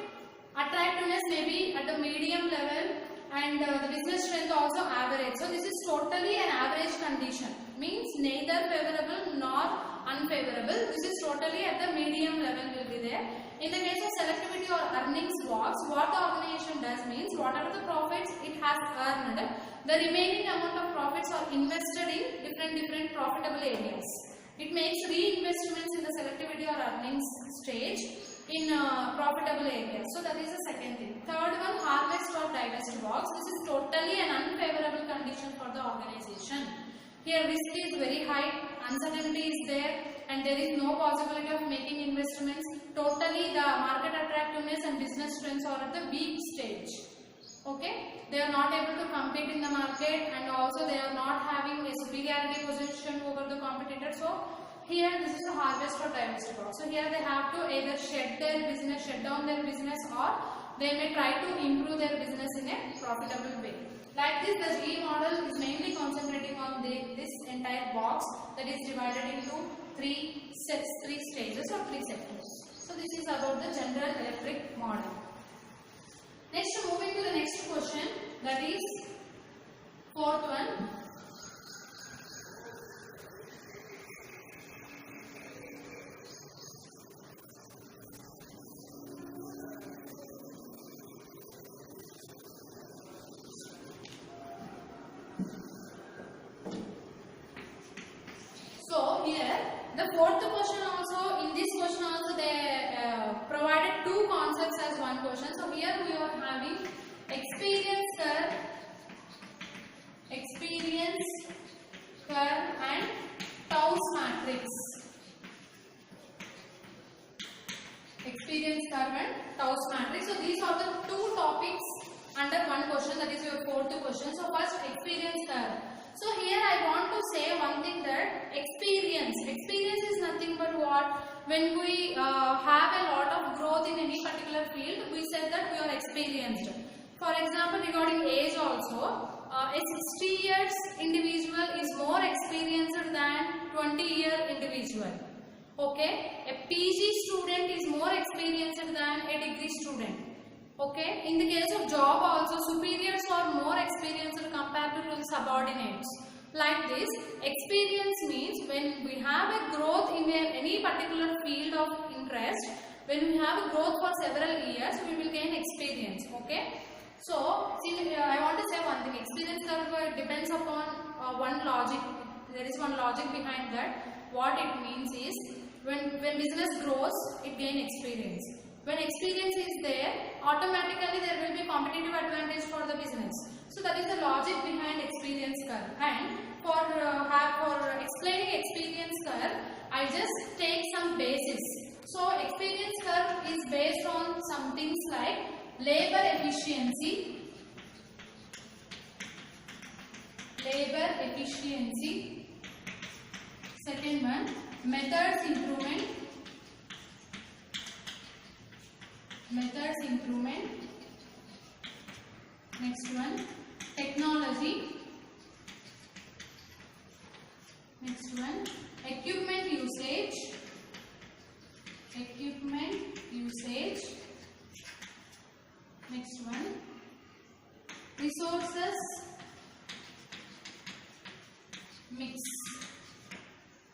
[SPEAKER 1] attractiveness may be at the medium level, and the business strength also average. So this is totally an average condition, means neither favorable nor unfavorable. This is totally at the medium level will be there. In the case of selectivity or earnings box, what the organization does means, whatever the profits it has earned, the remaining amount of profits are invested in different profitable areas. It makes reinvestments in the selectivity or earnings stage in profitable areas. So that is the second thing. Third one, harvest or divest box. This is totally an unfavorable condition for the organization. Here risk is very high, uncertainty is there, and there is no possibility of making investments. Totally the market attractiveness and business strengths are at the weak stage. Okay, they are not able to compete in the market, and also they are not having a superiority position over the competitor. So here this is a harvest or divest box. So here they have to either shed their business, shut down their business, or they may try to improve their business in a profitable way. Like this, the GE model is mainly concentrating on this entire box that is divided into three stages or three sectors. So this is about the General Electric model. Next, moving to the next question, that is fourth one. So here the fourth question also, in this question also they provided two concepts as one question. So here we are having experience curve and Tauss matrix. Experience curve and Tauss matrix. So these are the two topics under one question, that is your fourth question. So first, experience curve. So here I want to say one thing, that experience is nothing but what? When we have a lot of growth in any particular field, we said that we are experienced. For example, regarding age also, a 60 years individual is more experienced than 20-year individual. Okay, a PG student is more experienced than a degree student. Okay, in the case of job also, superiors are more experienced compared to subordinates. Like this, experience means when we have a growth in any particular field of interest, when we have a growth for several years, we will gain experience. Okay, so see, I want to say one thing. Experience curve depends upon one logic. There is one logic behind that. What it means is, when business grows, it gains experience. When experience is there, automatically there will be competitive advantage for the business. So that is the logic behind experience curve. And for explaining experience curve, I just take some basis. So experience curve is based on some things like labor efficiency. Second one, methods improvement. Next one, technology. Next one, equipment usage. Next one, resources mix.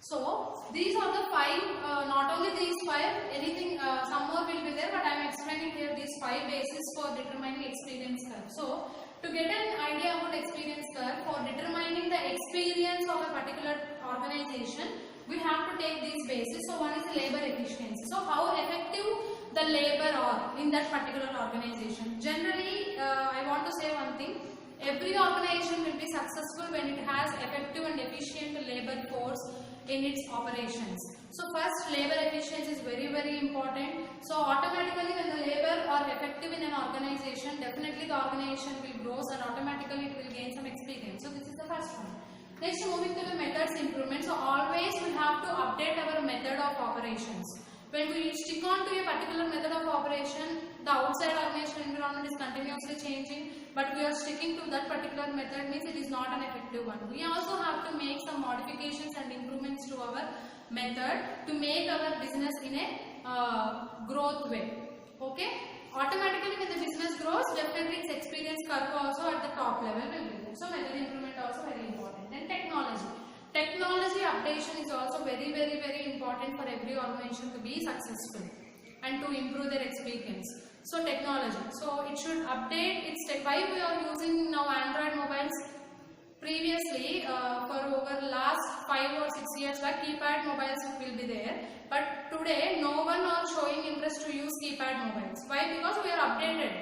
[SPEAKER 1] So these are the five, not only these five, anything, some more will be there, but I am explaining here these five bases for determining experience curve. So, to get an idea about experience curve, for determining the experience of a particular organization, we have to take these bases. So, one is labor efficiency. So, how effective the labor are in that particular organization. Generally, I want to say one thing. Every organization will be successful when it has effective and efficient labor force in its operations. So first, labor efficiency is very important. So automatically when the labor are effective in an organization, definitely the organization will grow and automatically it will gain some experience. So this is the first one. Next, moving to the methods improvement. So always we have to update our method of operations. When we stick on to a particular method of operation, the outside organization environment is continuously changing, but we are sticking to that particular method, means it is not an effective one. We also have to make some modifications and improvements to our method to make our business in a growth way. Okay? Automatically when the business grows, definitely its experience curve also at the top level will be there. So method improvement also very important. Then technology. Technology updation is also very important for every organization to be successful and to improve their experience. So technology. So it should update its tech. Why we are using now Android mobiles? Previously, for over last 5 or 6 years back, keypad mobiles will be there. But today, no one are showing interest to use keypad mobiles. Why? Because we are updated.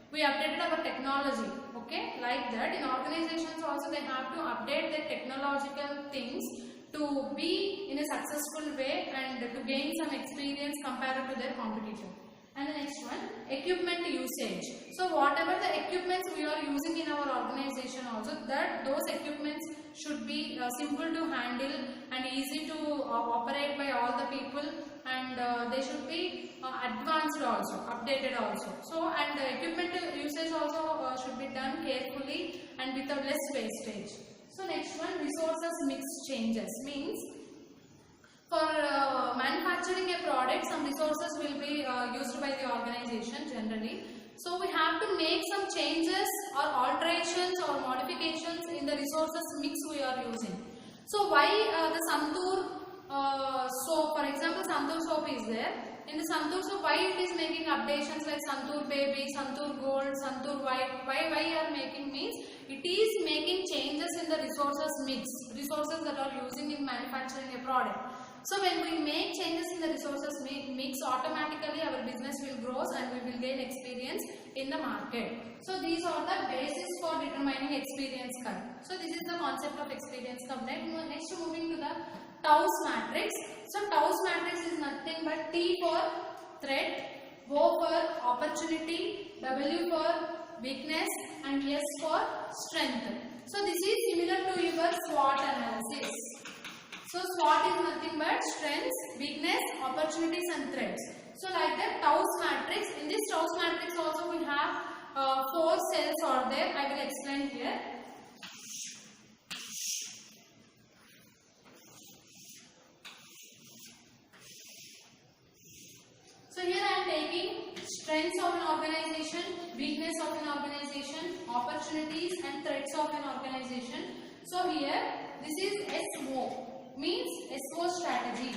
[SPEAKER 1] We updated our technology. Okay, like that in organizations also they have to update their technological things to be in a successful way and to gain some experience compared to their competitor. And the next one, equipment usage. So whatever the equipments we are using in our organization also, that those equipments should be simple to handle and easy to operate by all the people, and they should be advanced also, updated also. So and equipment usage also should be done carefully and without less wastage. So next one, resources mix changes, means for manufacturing a product, some resources will be used by the organization generally. So we have to make some changes or alterations or modifications in the resources mix we are using. So why the Santur soap, for example, Santur soap is there. In the Santur soap, why it is making updations like Santur Baby, Santur Gold, Santur White? Why you are making means it is making changes in the resources mix, resources that are using in manufacturing a product. So when we make changes in the resources mix, automatically our business will grow and we will gain experience in the market. So these are the basis for determining experience curve. So this is the concept of experience curve. Next moving to the Tauss matrix. So Tauss matrix is nothing but T for threat, O for opportunity, W for weakness, and S for strength. So this is similar to your SWOT analysis. So SWOT is nothing but strengths, weakness, opportunities and threats. So like that Tauss matrix, in this Tauss matrix also we have 4 cells are there. I will explain here. So here I am taking strengths of an organization, weakness of an organization, opportunities and threats of an organization. So here this is SWO. Means SWO strategy,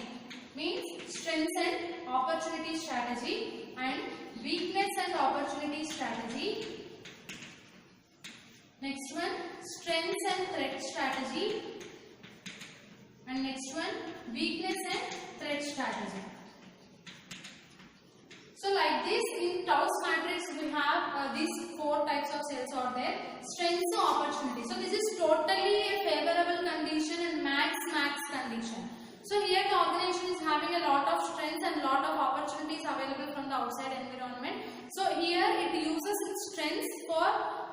[SPEAKER 1] means strengths and opportunity strategy, and weakness and opportunity strategy. Next one, strengths and threat strategy, and next one, weakness and threat strategy. So like this in Tauss matrix we have these 4 types of cells are there. Strengths and opportunity. So this is totally a favorable condition and max condition. So here the organization is having a lot of strengths and lot of opportunities available from the outside environment. So here it uses its strengths for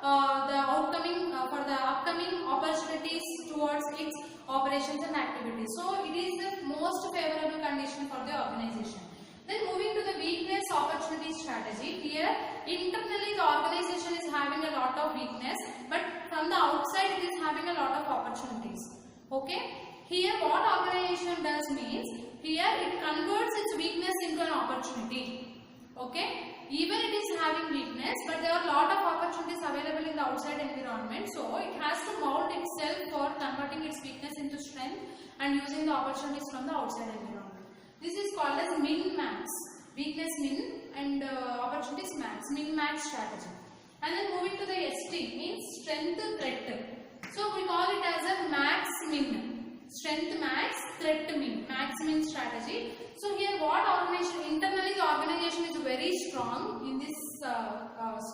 [SPEAKER 1] the upcoming opportunities towards its operations and activities. So it is the most favorable condition for the organization. Then moving to the weakness opportunity strategy. Here internally the organization is having a lot of weakness, but from the outside it is having a lot of opportunities. Okay. Here what organization does means, here it converts its weakness into an opportunity. Okay. Even it is having weakness, but there are a lot of opportunities available in the outside environment. So it has to mold itself for converting its weakness into strength strength and using the opportunities from the outside environment. This is called as min-max. Weakness min and opportunities max. Min-max strategy. And then moving to the ST means strength threat. So we call it as a max-min. Strength max, threat min. Max-min strategy. So here what organization, internally the organization is very strong in this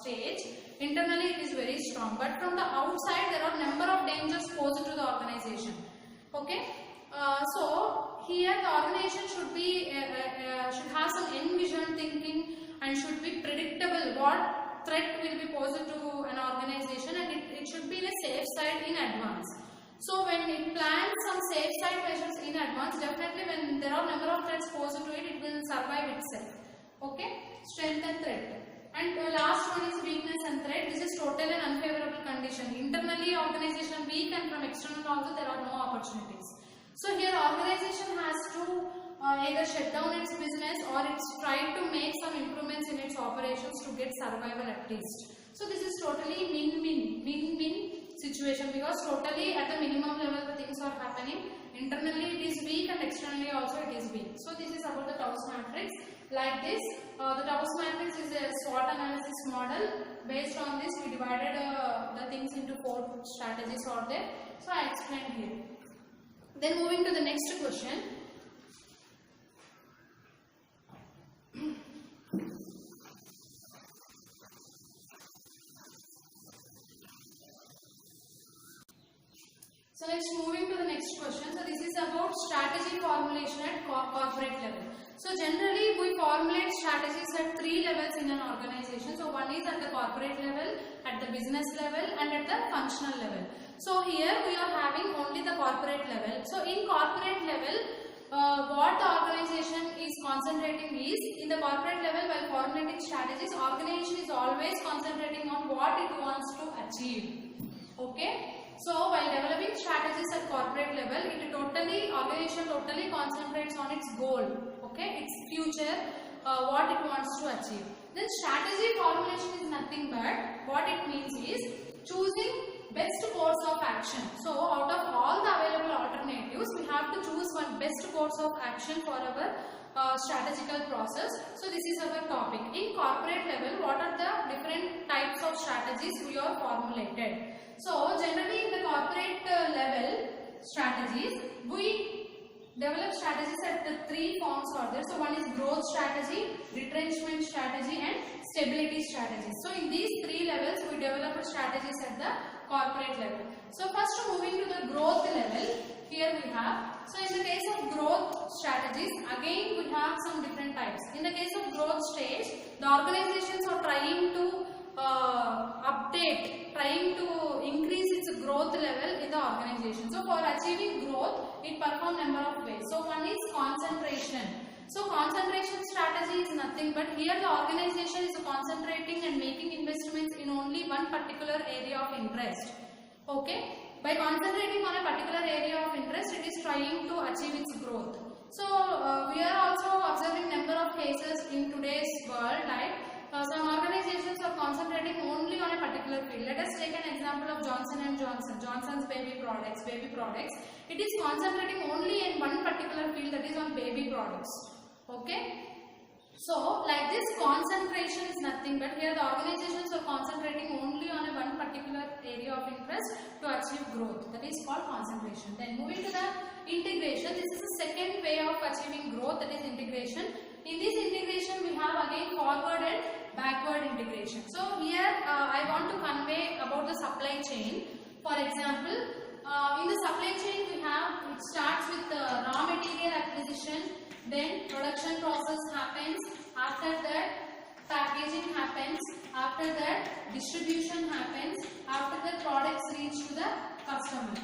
[SPEAKER 1] stage. Internally it is very strong, but from the outside there are number of dangers posed to the organization. Okay, so here the organization should be should have some envisioned thinking and should be predictable what threat will be posed to an organization, and it should be in a safe side in advance. So when it plans some safe side measures in advance, definitely when there are number of threats posed to it, it will survive itself. Okay, strength and threat. And last one is weakness and threat. This is total and unfavorable condition. Internally organization weak, and from external also there are no opportunities. So here organization has to either shut down its business or it's trying to make some improvements in its operations to get survival at least. So this is totally min-min situation, because totally at the minimum level the things are happening. Internally it is weak and externally also it is weak. So this is about the Tauss matrix. Like this, the Tauss matrix is a SWOT analysis model. Based on this, we divided the things into 4 strategies are there. So I explained here. Then moving to the next question. So next, moving to the next question. So this is about strategy formulation at corporate level. So generally we formulate strategies at 3 levels in an organization. So one is at the corporate level, at the business level, and at the functional level. So here we are having only the corporate level. So in corporate level, what the organization is concentrating is, in the corporate level while formulating strategies, organization is always concentrating on what it wants to achieve. Okay. So while developing strategies at corporate level, organization totally concentrates on its goal, okay, its future, what it wants to achieve. Then strategy formulation is nothing but, what it means is choosing best course of action. So out of all the available alternatives, we have to choose one best course of action for our strategical process. So this is our topic. In corporate level, what are the different types of strategies we are formulated? So generally in the corporate level strategies, we develop strategies at the 3 forms are there. So one is growth strategy, retrenchment strategy, and stability strategy. So in these 3 levels we develop strategies at the corporate level. So first moving to the growth level, here we have, so in the case of growth strategies, again we have some different types. In the case of growth stage, the organizations are trying to trying to increase its growth level in the organization. So for achieving growth, it performs number of ways. So one is concentration. So concentration strategy is nothing but, here the organization is concentrating and making investments in only one particular area of interest. Okay. By concentrating on a particular area of interest, it is trying to achieve its growth. So we are also observing number of cases in today's world, like some organizations are concentrating only on a particular field. Let us take an example of Johnson & Johnson, Johnson's baby products. It is concentrating only in one particular field, that is on baby products. Okay. So like this, concentration is nothing but, here the organizations are concentrating only on a one particular area of interest to achieve growth. That is called concentration. Then moving to the integration, this is the second way of achieving growth, that is integration. In this integration, we have again forward and backward integration. So here I want to convey about the supply chain. For example, in the supply chain we have, it starts with raw material acquisition, then production process happens, after that packaging happens, after that distribution happens, after that products reach to the customer.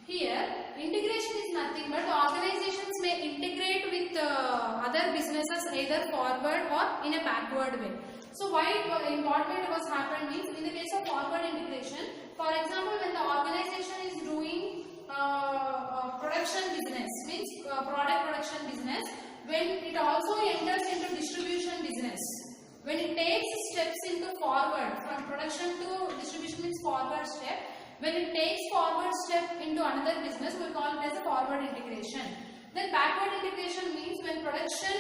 [SPEAKER 1] Here, integration is nothing but, organizations may integrate with other businesses either forward or in a backward way. So why, in what way it was happened means, in the case of forward integration, for example, when the organization is doing production business, means product production business, when it also enters into distribution business, when it takes steps into forward, from production to distribution means forward step, When it takes forward step into another business, we call it as a forward integration. Then backward integration means when production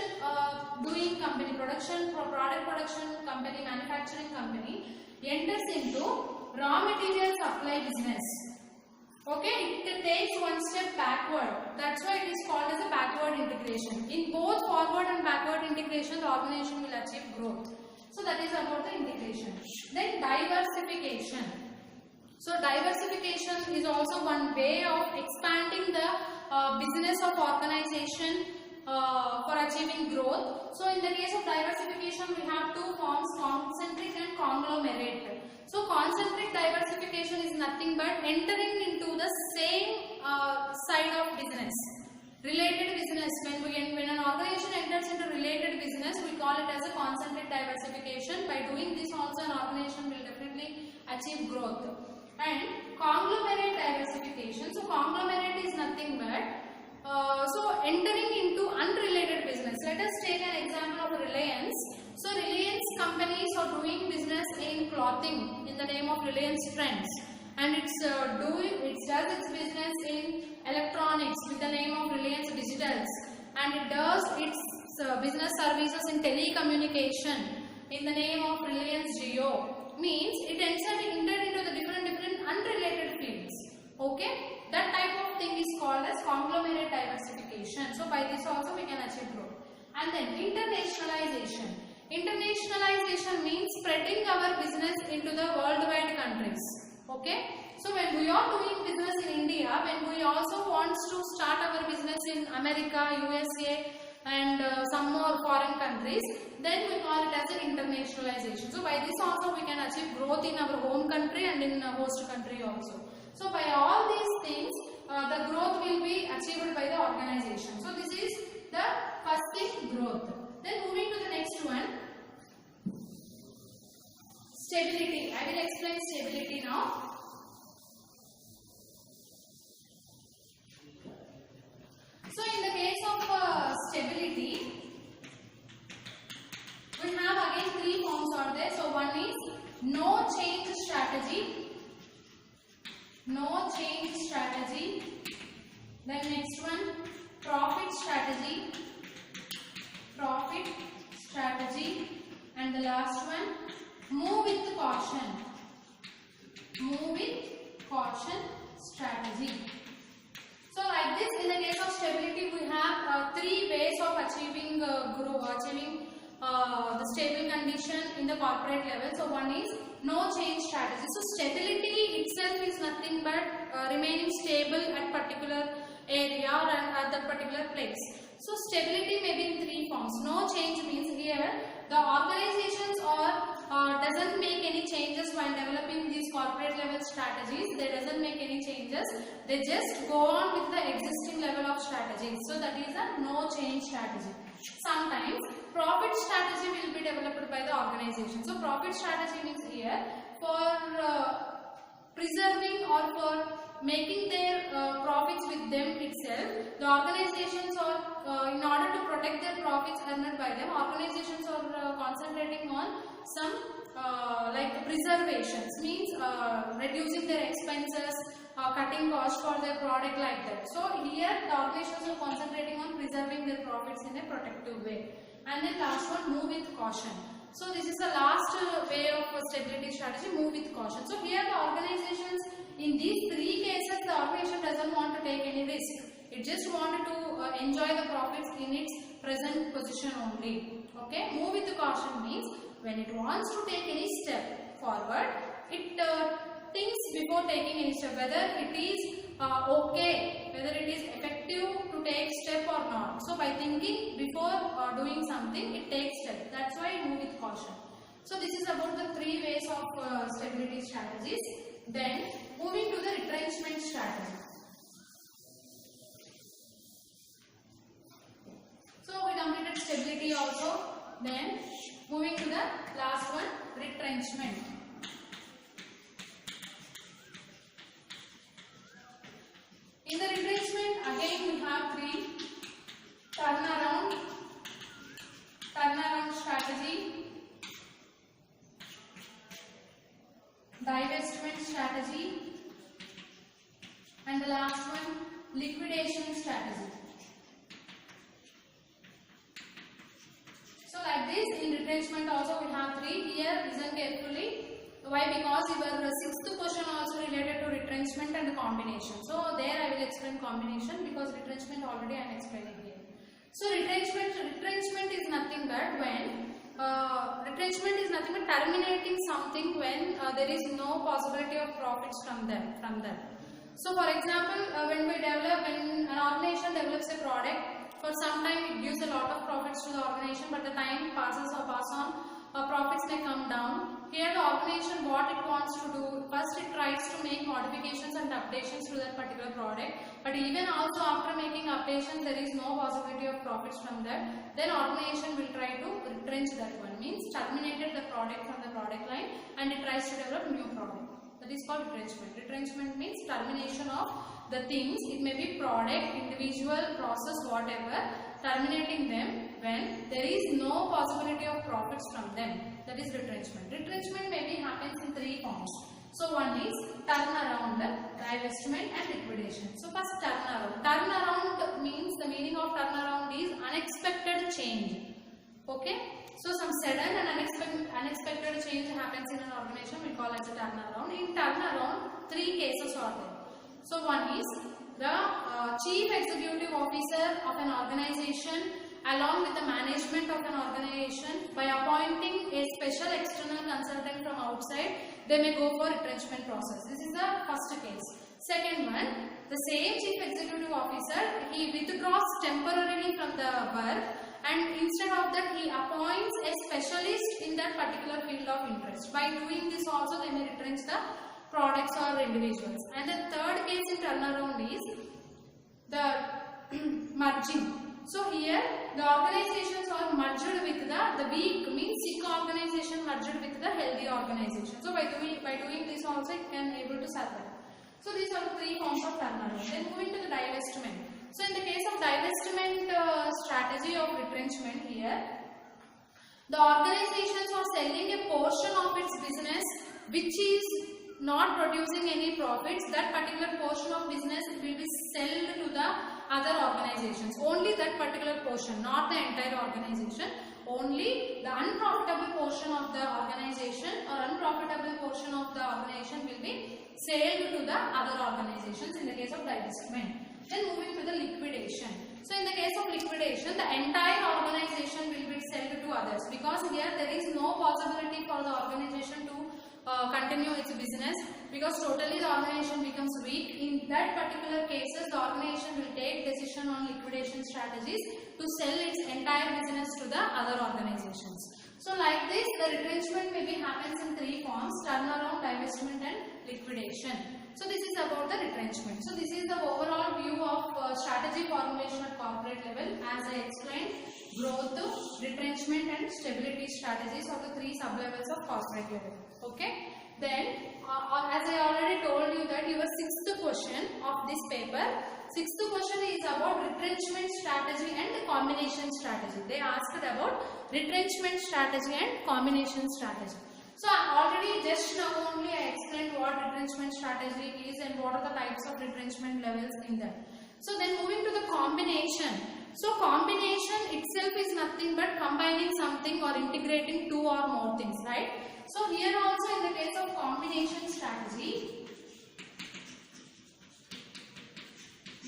[SPEAKER 1] doing company, product production company, manufacturing company enters into raw material supply business. Okay, it takes one step backward. That's why it is called as a backward integration. In both forward and backward integration, the organization will achieve growth. So that is about the integration. Then diversification. So diversification is also one way of expanding the business of organization for achieving growth. So in the case of diversification, we have two forms, concentric and conglomerate. So concentric diversification is nothing but entering into the same side of business, related business. When an organization enters into related business, we call it as a concentric diversification. By doing this also, an organization will definitely achieve growth. And conglomerate diversification. So conglomerate is nothing but so entering into unrelated business. Let us take an example of Reliance. So Reliance companies are doing business in clothing in the name of Reliance Trends, and it does its business in electronics with the name of Reliance Digitals, and it does its business services in telecommunication in the name of Reliance Jio. Means it entered into the different unrelated fields. Okay, that type of thing is called as conglomerate diversification. So by this also we can achieve growth. And then internationalization. Internationalization means spreading our business into the worldwide countries. Okay, so when we are doing business in India, when we also want to start our business in America, USA and some more foreign countries, then we call it as an internationalization. So by this also we can achieve growth in our home country and in host country also. So by all these things, the growth will be achieved by the organization. So this is the first thing, growth. Then moving to the next one, stability. I will explain stability now. So in the case of stability, we have again three forms are there. So one is no change strategy. No change strategy. Then next one, profit strategy. Profit strategy. And the last one, move with caution. Move with caution strategy. So like this, in the case of stability, we have three ways of achieving the stable condition in the corporate level. So one is no change strategy. So stability itself is nothing but remaining stable at particular area or at that particular place. So stability may be in three forms. No change means here the organizations doesn't make any changes while developing these corporate level strategies. They doesn't make any changes. They just go on with the existing level of strategies. So that is a no change strategy. Sometimes profit strategy will be developed by the organization. So profit strategy means here for preserving or for making their profits with them itself. The organizations are in order to protect their profits earned by them, organizations are concentrating on some like preservations, means reducing their expenses, cutting costs for their product, like that. So here the organizations are concentrating on preserving their profits in a protective way. And then last one, move with caution. So this is the last way of stability strategy, move with caution. So here the organizations, in these three cases, the organization doesn't want to take any risk. It just wanted to enjoy the profits in its present position only. Okay, move with caution means when it wants to take any step forward, it thinks before taking any step whether it is okay, whether it is effective to take step or not. So by thinking before doing something, it takes step. That's why move with caution. So this is about the three ways of stability strategies. Then moving to the retrenchment strategy. So we completed stability also. Then moving to the last one, retrenchment. In the retrenchment, again we have three: turnaround strategy, divestment strategy, the last one, liquidation strategy. So like this, in retrenchment also we have 3 here. Listen carefully. Why? Because your 6th question also related to retrenchment and combination. So there I will explain combination, because retrenchment already I am explaining here. So retrenchment is nothing but when retrenchment is nothing but terminating something when there is no possibility of profits from them. So for example, when an organization develops a product, for some time it gives a lot of profits to the organization, but the time passes or pass on, profits may come down. Here the organization, what it wants to do, first it tries to make modifications and updations to that particular product, but even also after making updations there is no possibility of profits from that, then organization will try to retrench that one, means terminated the product from the product line and it tries to develop new product. That is called retrenchment. Retrenchment means termination of the things. It may be product, individual, process, whatever, terminating them when there is no possibility of profits from them. That is retrenchment. Retrenchment maybe happens in 3 forms. So one is turnaround, divestment and liquidation. So first turnaround. Turnaround means, the meaning of turnaround is unexpected change. Okay. So some sudden and unexpected change happens in an organization, we call as a turnaround. In turnaround, 3 cases are there. So one is the chief executive officer of an organization along with the management of an organization, by appointing a special external consultant from outside, they may go for retrenchment process. This is the first case. Second one, the same chief executive officer, he withdraws temporarily from the work, and instead of that he appoints a specialist in that particular field of interest. By doing this also they may retrench the products or individuals. And the third case in turnaround is the merging. So here the organizations are merged with the weak, means sick organization merged with the healthy organization. So by doing this also it can able to survive. So these are 3 forms of turnaround. Then moving to the divestment. So in the case of divestment strategy of retrenchment here, the organizations are selling a portion of its business which is not producing any profits. That particular portion of business will be sold to the other organizations. Only that particular portion, not the entire organization. Only the unprofitable portion of the organization or unprofitable portion of the organization will be sold to the other organizations in the case of divestment. Then moving to the liquidation. So in the case of liquidation, the entire organization will be sold to others, because here there is no possibility for the organization to continue its business, because totally the organization becomes weak. In that particular cases, the organization will take decision on liquidation strategies to sell its entire business to the other organizations. So like this, the retrenchment maybe happens in 3 forms: turnaround, divestment and liquidation. So this is about the retrenchment. So this is the overall view of strategy formulation at corporate level. As I explained, growth, retrenchment and stability strategies are the 3 sub-levels of corporate level. Okay. Then as I already told you that your 6th question of this paper, 6th question is about retrenchment strategy and combination strategy. They asked about retrenchment strategy and combination strategy. So already just now only I explained what retrenchment strategy is and what are the types of retrenchment levels in that. So then moving to the combination. So combination itself is nothing but combining something or integrating 2 or more things, right? So here also in the case of combination strategy,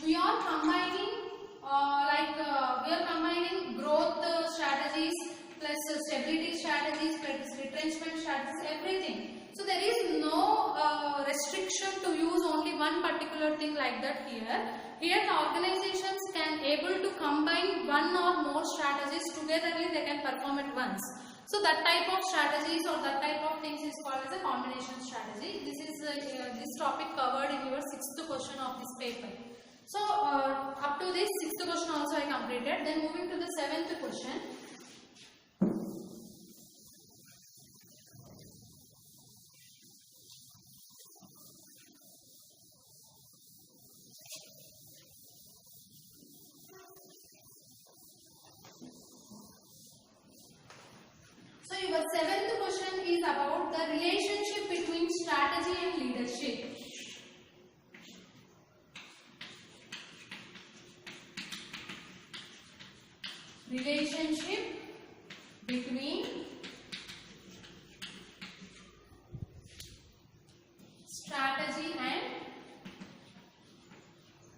[SPEAKER 1] we are combining growth strategies plus stability strategies plus retrenchment strategies, everything. So there is no restriction to use only one particular thing like that here. Here the organizations can able to combine 1 or more strategies togetherly, they can perform at once. So that type of strategies or that type of things is called as a combination strategy. This is this topic covered in your 6th question of this paper. So up to this 6th question also I completed. Then moving to the 7th question. So your 7th question is about the relationship between strategy and leadership. relationship between strategy and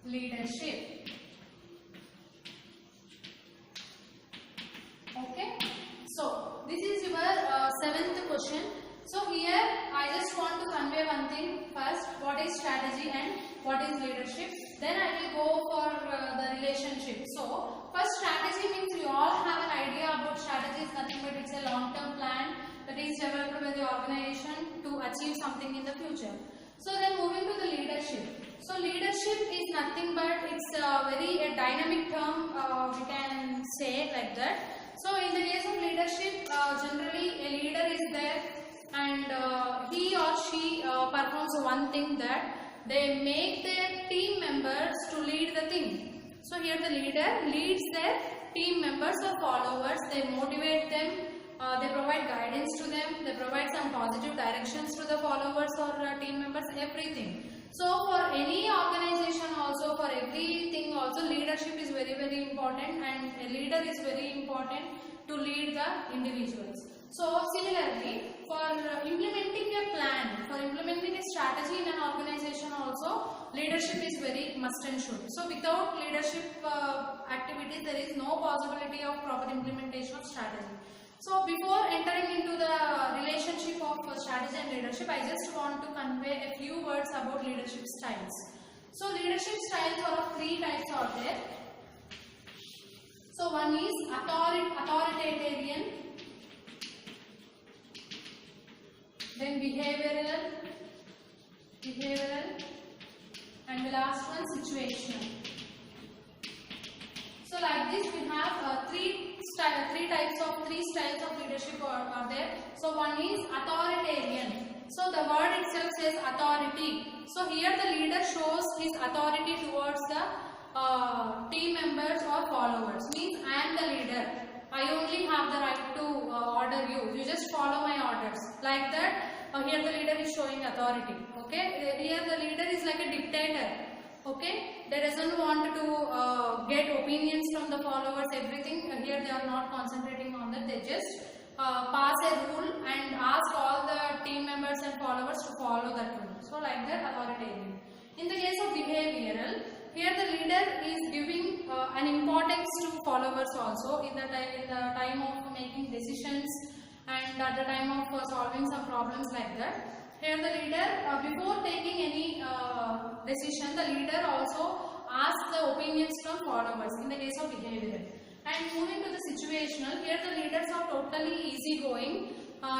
[SPEAKER 1] leadership. Okay, so this is your seventh question. So here I just want to convey one thing first, what is strategy and what is leadership. Then I will go for the relationship. So first, strategy means you all have an idea about strategy is nothing but it's a long-term plan that is developed by the organization to achieve something in the future. So then moving to the leadership. So leadership is nothing but it's a very dynamic term, we can say like that. So in the case of leadership, generally a leader is there and he or she performs one thing, that they make their team members to lead the thing. So here the leader leads their team members or followers, they motivate them, they provide guidance to them, they provide some positive directions to the followers or team members, everything. So for any organization also, for everything also, leadership is very, very important, and a leader is very important to lead the individuals. So similarly, for implementing a plan, for implementing a strategy in an organization also, leadership is very must and should. So without leadership activities, there is no possibility of proper implementation of strategy. So before entering into the relationship of strategy and leadership, I just want to convey a few words about leadership styles. So leadership styles are of three types are there. So one is authoritarian, then behavioral, and the last one situational. So like this we have three styles of leadership are there. So one is authoritarian. So the word itself says authority. So here the leader shows his authority towards the team members or followers. Means I am the leader. I only have the right to order you. You just follow my orders. Like that. Here the leader is showing authority. Okay. Here the leader is like a dictator. Okay, they doesn't want to get opinions from the followers, everything. Here they are not concentrating on that. They just pass a rule and ask all the team members and followers to follow that rule. So like that, authoritarian. In the case of behavioral, here the leader is giving an importance to followers also in the time of making decisions and at the time of solving some problems like that. Here the leader, before taking any decision, the leader also asks the opinions from followers in the case of behavioral. And moving to the situational, here the leaders are totally easygoing.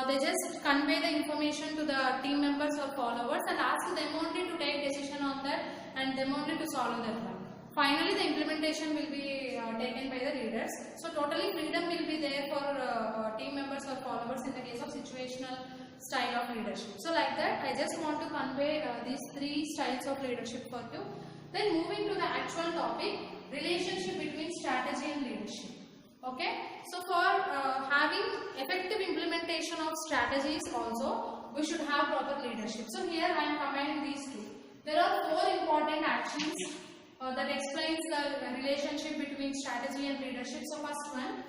[SPEAKER 1] They just convey the information to the team members or followers and ask them only to take decision on that and them only to solve that one. Finally, the implementation will be taken by the leaders. So totally freedom will be there for team members or followers in the case of situational style of leadership. So like that, I just want to convey these three styles of leadership for you. Then moving to the actual topic, relationship between strategy and leadership. Okay, so for having effective implementation of strategies also, we should have proper leadership. So here I am combining these two. There are four important actions that explains the relationship between strategy and leadership. So first one,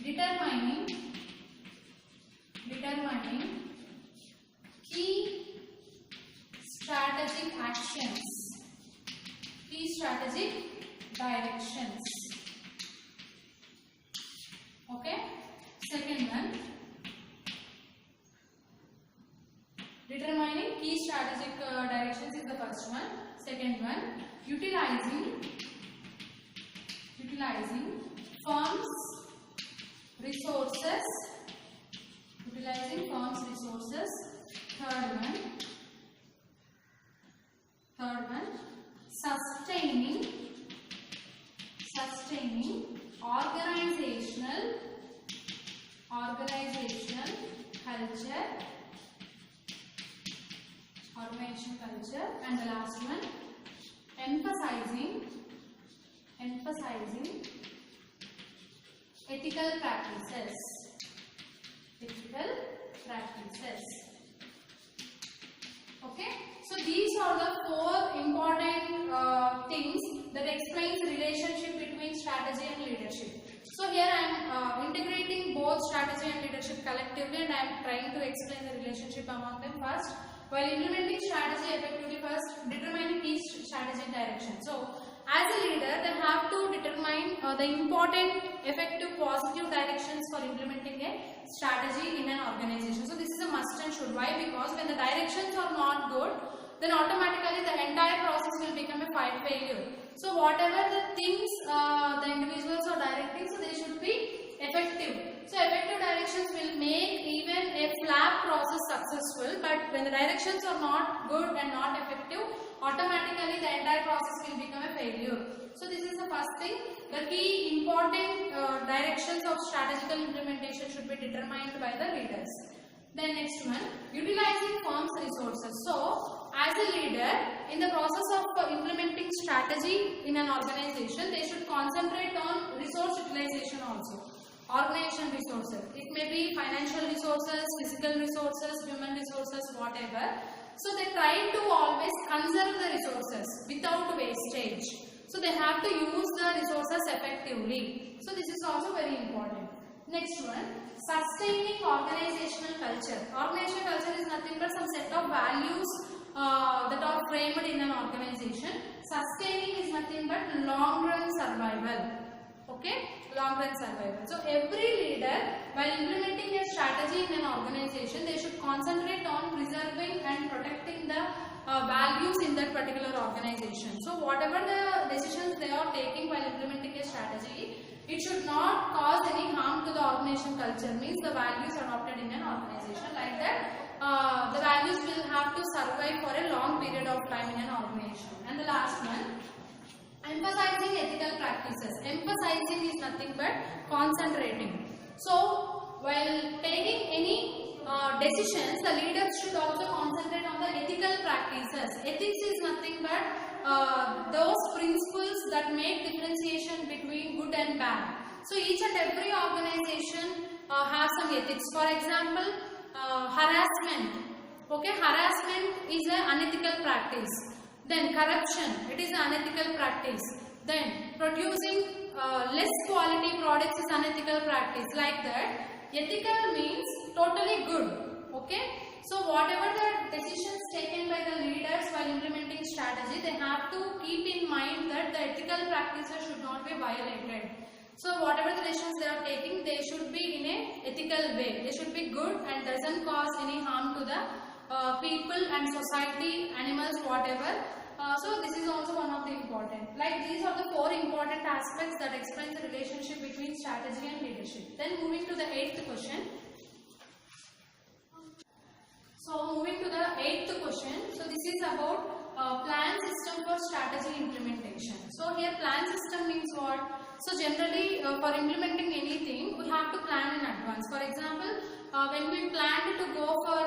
[SPEAKER 1] determining key strategic actions, key strategic directions. Okay. Second one, determining key strategic directions is the first one. Second one, utilizing firms' resources. Third one, sustaining organizational culture, and the last one, emphasizing ethical practices. Okay, so these are the four important things that explains the relationship between strategy and leadership. So here I am integrating both strategy and leadership collectively, and I am trying to explain the relationship among them. First, while implementing strategy effectively, first determining each strategic direction. So as a leader, they have to determine the important, effective, positive directions for implementing a strategy in an organization. So this is a must and should. Why? Because when the directions are not good, then automatically the entire process will become a failure. So whatever the things the individuals are directing, so they should be effective. So effective directions will make even a flat process successful, but when the directions are not good and not effective, automatically the entire process will become a failure. So this is the first thing. The key important directions of strategical implementation should be determined by the leaders. Then next one, utilizing firm's resources. So as a leader, in the process of implementing strategy in an organization, they should concentrate on resource utilization also. Organization resources. It may be financial resources, physical resources, human resources, whatever. So they try to always conserve the resources without wastage. So they have to use the resources effectively. So this is also very important. Next one, sustaining organizational culture. Organizational culture is nothing but some set of values that are framed in an organization. Sustaining is nothing but long run survival. Okay, long run survival. So every leader, while implementing a strategy in an organization, they should concentrate on preserving and protecting the values in that particular organization. So whatever the decisions they are taking while implementing a strategy, it should not cause any harm to the organization culture. Means the values adopted in an organization, like that the values will have to survive for a long period of time in an organization. And the last one, emphasizing ethical practices. Emphasizing is nothing but concentrating. So while taking any decisions, the leaders should also concentrate on the ethical practices. Ethics is nothing but those principles that make differentiation between good and bad. So each and every organization has some ethics. For example, harassment. Okay, harassment is an unethical practice. Then corruption, it is an unethical practice. Then producing less quality products is unethical practice. Like that, ethical means totally good. Okay. So whatever the decisions taken by the leaders while implementing strategy, they have to keep in mind that the ethical practices should not be violated. So whatever the decisions they are taking, they should be in a ethical way. They should be good and doesn't cause any harm to the people and society, animals, whatever. So this is also one of the important. Like these are the 4 important aspects that explain the relationship between strategy and leadership. Then moving to the 8th question. So moving to the 8th question. So this is about plan system for strategy implementation. So here plan system means what? So generally for implementing anything, we have to plan in advance. For example, when we planned to go for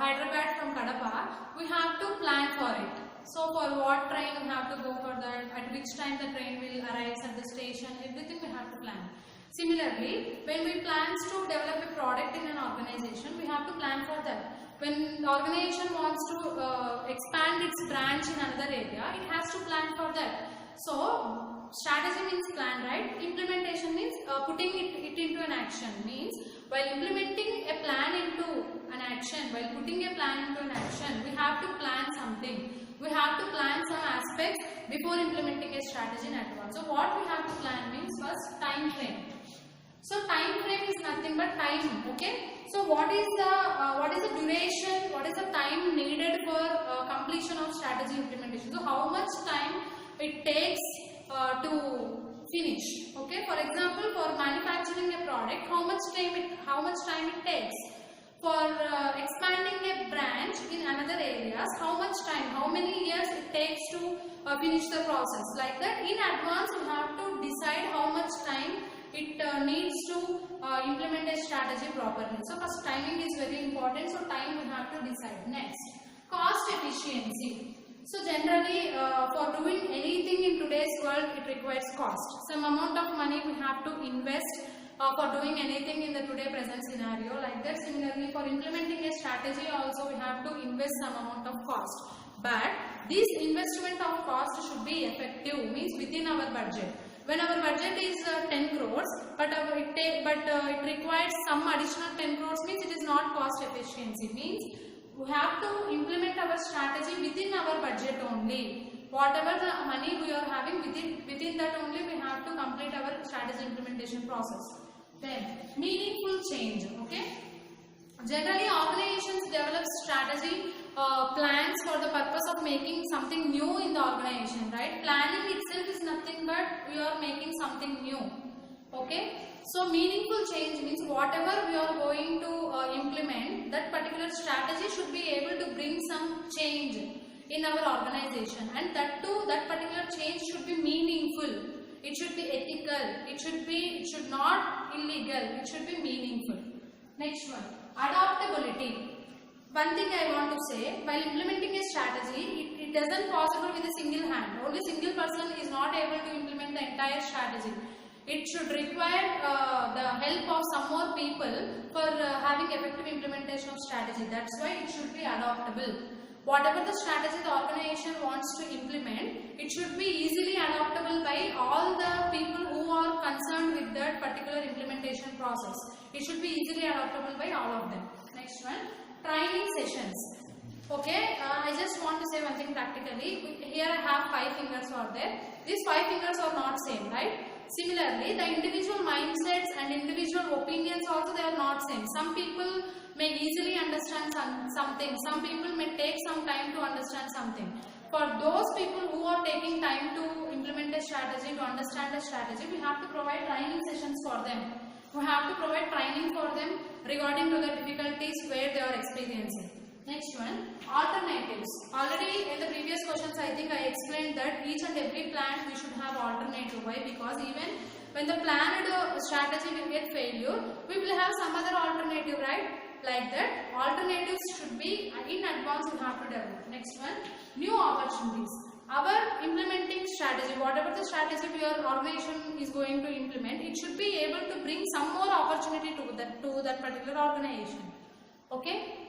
[SPEAKER 1] Hyderabad from Kadapa, we have to plan for it. So for what train we have to go for that, at which time the train will arrive at the station, everything we have to plan. Similarly, when we plan to develop a product in an organization, we have to plan for that. When the organization wants to expand its branch in another area, it has to plan for that. So strategy means plan, right? Implementation means putting it into an action. Means while implementing a plan into an action, while putting a plan into an action, we have to plan something. We have to plan some aspects before implementing a strategy in advance. So what we have to plan means first time frame. So time frame is nothing but time. Okay. So what is the duration? What is the time needed for completion of strategy implementation? So how much time it takes to finish? Okay. For example, for manufacturing a product, how much time it takes? For expanding a branch in another areas, how much time, how many years it takes to finish the process. Like that, in advance we have to decide how much time it needs to implement a strategy properly. So first timing is very important, so time we have to decide. Next, cost efficiency. So generally for doing anything in today's world, it requires cost. Some amount of money we have to invest for doing anything in the today present scenario. Like that, similarly for implementing a strategy also we have to invest some amount of cost. But this investment of cost should be effective, means within our budget. When our budget is 10 crores, but it requires some additional 10 crores, means it is not cost efficiency. Means we have to implement our strategy within our budget only. Whatever the money we are having, within that only we have to complete our strategy implementation process. Then meaningful change. Okay. Generally, organizations develop strategy plans for the purpose of making something new in the organization, right? Planning itself is nothing but we are making something new. Okay. So meaningful change means whatever we are going to implement, that particular strategy should be able to bring some change in our organization, and that too, that particular change should be meaningful. It should be ethical. It should not illegal. It should be meaningful. Next one, adaptability. One thing I want to say, while implementing a strategy, it doesn't possible with a single hand. Only single person is not able to implement the entire strategy. It should require the help of some more people for having effective implementation of strategy. That's why it should be adaptable. Whatever the strategy the organization wants to implement, it should be easily adaptable by all the people who are concerned with that particular implementation process. It should be easily adaptable by all of them. Next one, training sessions. Okay, I just want to say one thing practically. Here I have 5 fingers are there. These 5 fingers are not same, right? Similarly, the individual mindsets and individual opinions also, they are not same. Some people may easily understand something. Some people may take some time to understand something. For those people who are taking time to implement a strategy, to understand the strategy, we have to provide training sessions for them. We have to provide training for them regarding to the difficulties where they are experiencing. Next one, alternatives. Already in the previous questions, I think I explained that each and every plan we should have alternative. Why? Because even when the planned strategy will get failure, we will have some other alternative, right? Like that, alternatives should be in advance we have to develop. Next one, new opportunities. Our implementing strategy, whatever the strategy your organization is going to implement, it should be able to bring some more opportunity to that particular organization. Okay?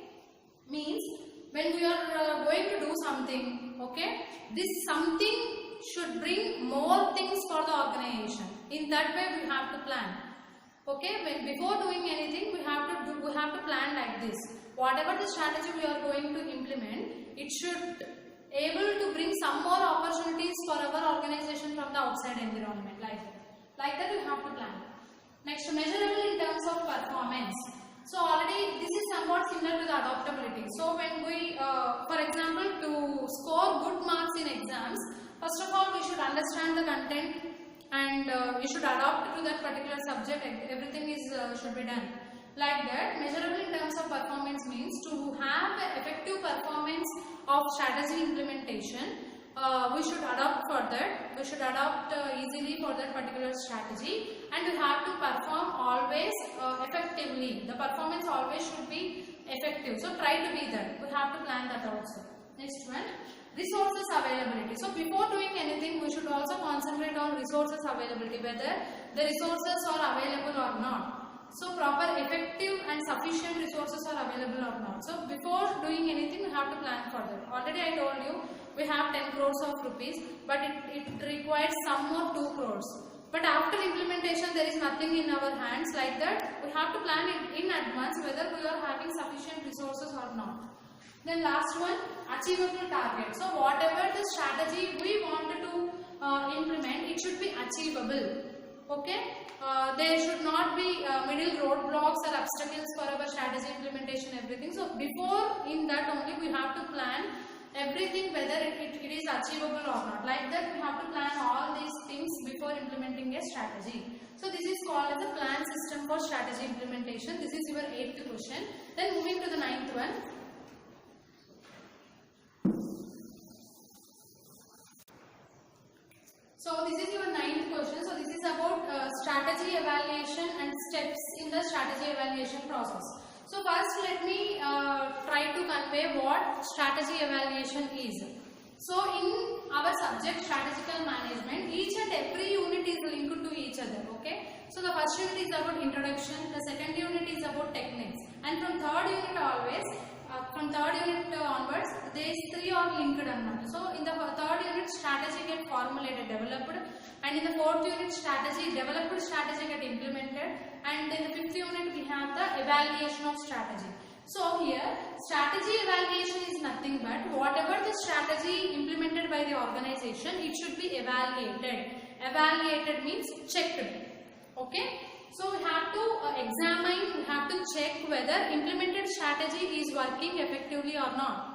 [SPEAKER 1] Means when we are going to do something, okay, this something should bring more things for the organization. In that way we have to plan. Okay, before doing anything we have to plan like this. Whatever the strategy we are going to implement, it should able to bring some more opportunities for our organization from the outside environment, like that. Like that we have to plan. Next, measurable in terms of performance. So already this is somewhat similar to the adaptability. So when we, for example, to score good marks in exams, first of all we should understand the content and we should adapt to that particular subject. Everything is should be done. Like that, measurable in terms of performance means to have effective performance of strategy implementation. We should adapt for that. We should adapt easily for that particular strategy, and we have to perform always effectively. The performance always should be effective. So try to be that. We have to plan that also. Next one, resources availability. So before doing anything, we should also concentrate on resources availability, whether the resources are available or not. So proper, effective and sufficient resources are available or not. So before doing anything, we have to plan for that. Already I told you, we have 10 crores of rupees, but it requires some more 2 crores. But after implementation, there is nothing in our hands. Like that, we have to plan it in advance whether we are having sufficient resources or not. Then last one, achievable target. So whatever the strategy we wanted to implement, it should be achievable. Okay, there should not be middle roadblocks or obstacles for our strategy implementation, everything. So before in that only we have to plan everything whether it is achievable or not. Like that we have to plan all these things before implementing a strategy. So this is called as a plan system for strategy implementation. This is your 8th question. Then moving to the 9th one. So this is your 9th question. So this is about strategy evaluation and steps in the strategy evaluation process. So first let me try to convey what strategy evaluation is. So in our subject strategical management, each and every unit is linked to each other. Okay. So the first unit is about introduction, the second unit is about techniques, and from third unit always, from third unit onwards, these 3 are linked. So in the third unit strategy get formulated, developed, and in the 4th unit strategy, developed strategy get implemented, and in the 5th unit we have the evaluation of strategy. So here strategy evaluation is nothing but whatever the strategy implemented by the organization, it should be evaluated. Evaluated means checked. Okay. So we have to examine, we have to check whether implemented strategy is working effectively or not.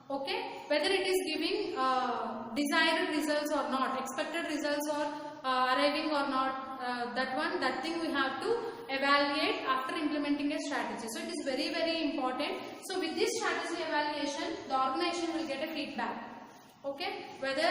[SPEAKER 1] Okay, whether it is giving desired results or not, expected results or arriving or not, that thing we have to evaluate after implementing a strategy. So it is very, very important. So with this strategy evaluation, the organization will get a feedback. Okay, whether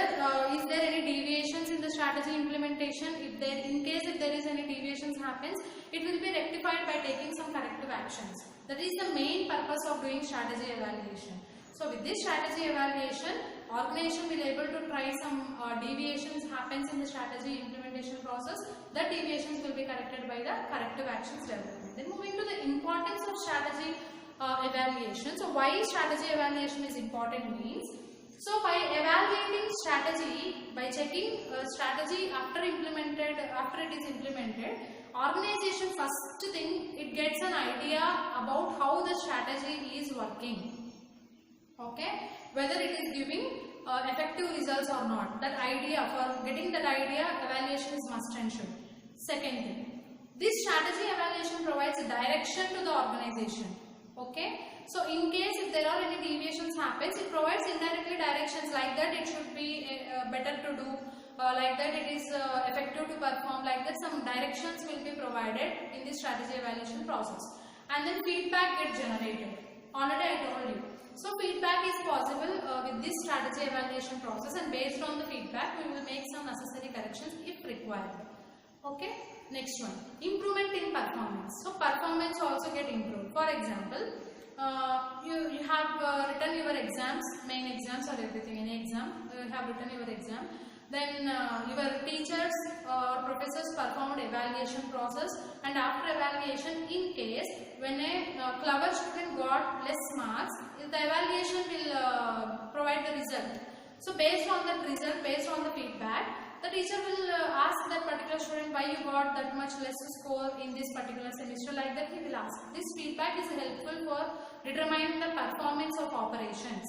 [SPEAKER 1] is there any deviations in the strategy implementation, if there, in case if there is any deviations happens, it will be rectified by taking some corrective actions. That is the main purpose of doing strategy evaluation. So with this strategy evaluation, organization will able to try some deviations happens in the strategy implementation process. That deviations will be corrected by the corrective actions development. Then moving to the importance of strategy evaluation. So why strategy evaluation is important means, so by evaluating strategy, by checking strategy after it is implemented, organization first thing it gets an idea about how the strategy is working. Okay, whether it is giving effective results or not. That idea, for getting that idea, evaluation is must and should. Second thing, this strategy evaluation provides direction to the organization. Okay, so in case if there are any deviations happens, it provides indirectly directions like that it should be better to do, like that it is effective to perform, like that some directions will be provided in the strategy evaluation process. And then feedback gets generated. Already I told you. So feedback is possible with this strategy evaluation process, and based on the feedback we will make some necessary corrections if required. Okay, next one, improvement in performance. So performance also get improved. For example, you have written your exams, main exams or everything, any exam, you have written your exam. Then your teachers or professors performed evaluation process, and after evaluation, in case when a clever student got less marks, the evaluation will provide the result. So based on that result, based on the feedback, the teacher will ask that particular student why you got that much less score in this particular semester, like that he will ask. This feedback is helpful for determining the performance of operations,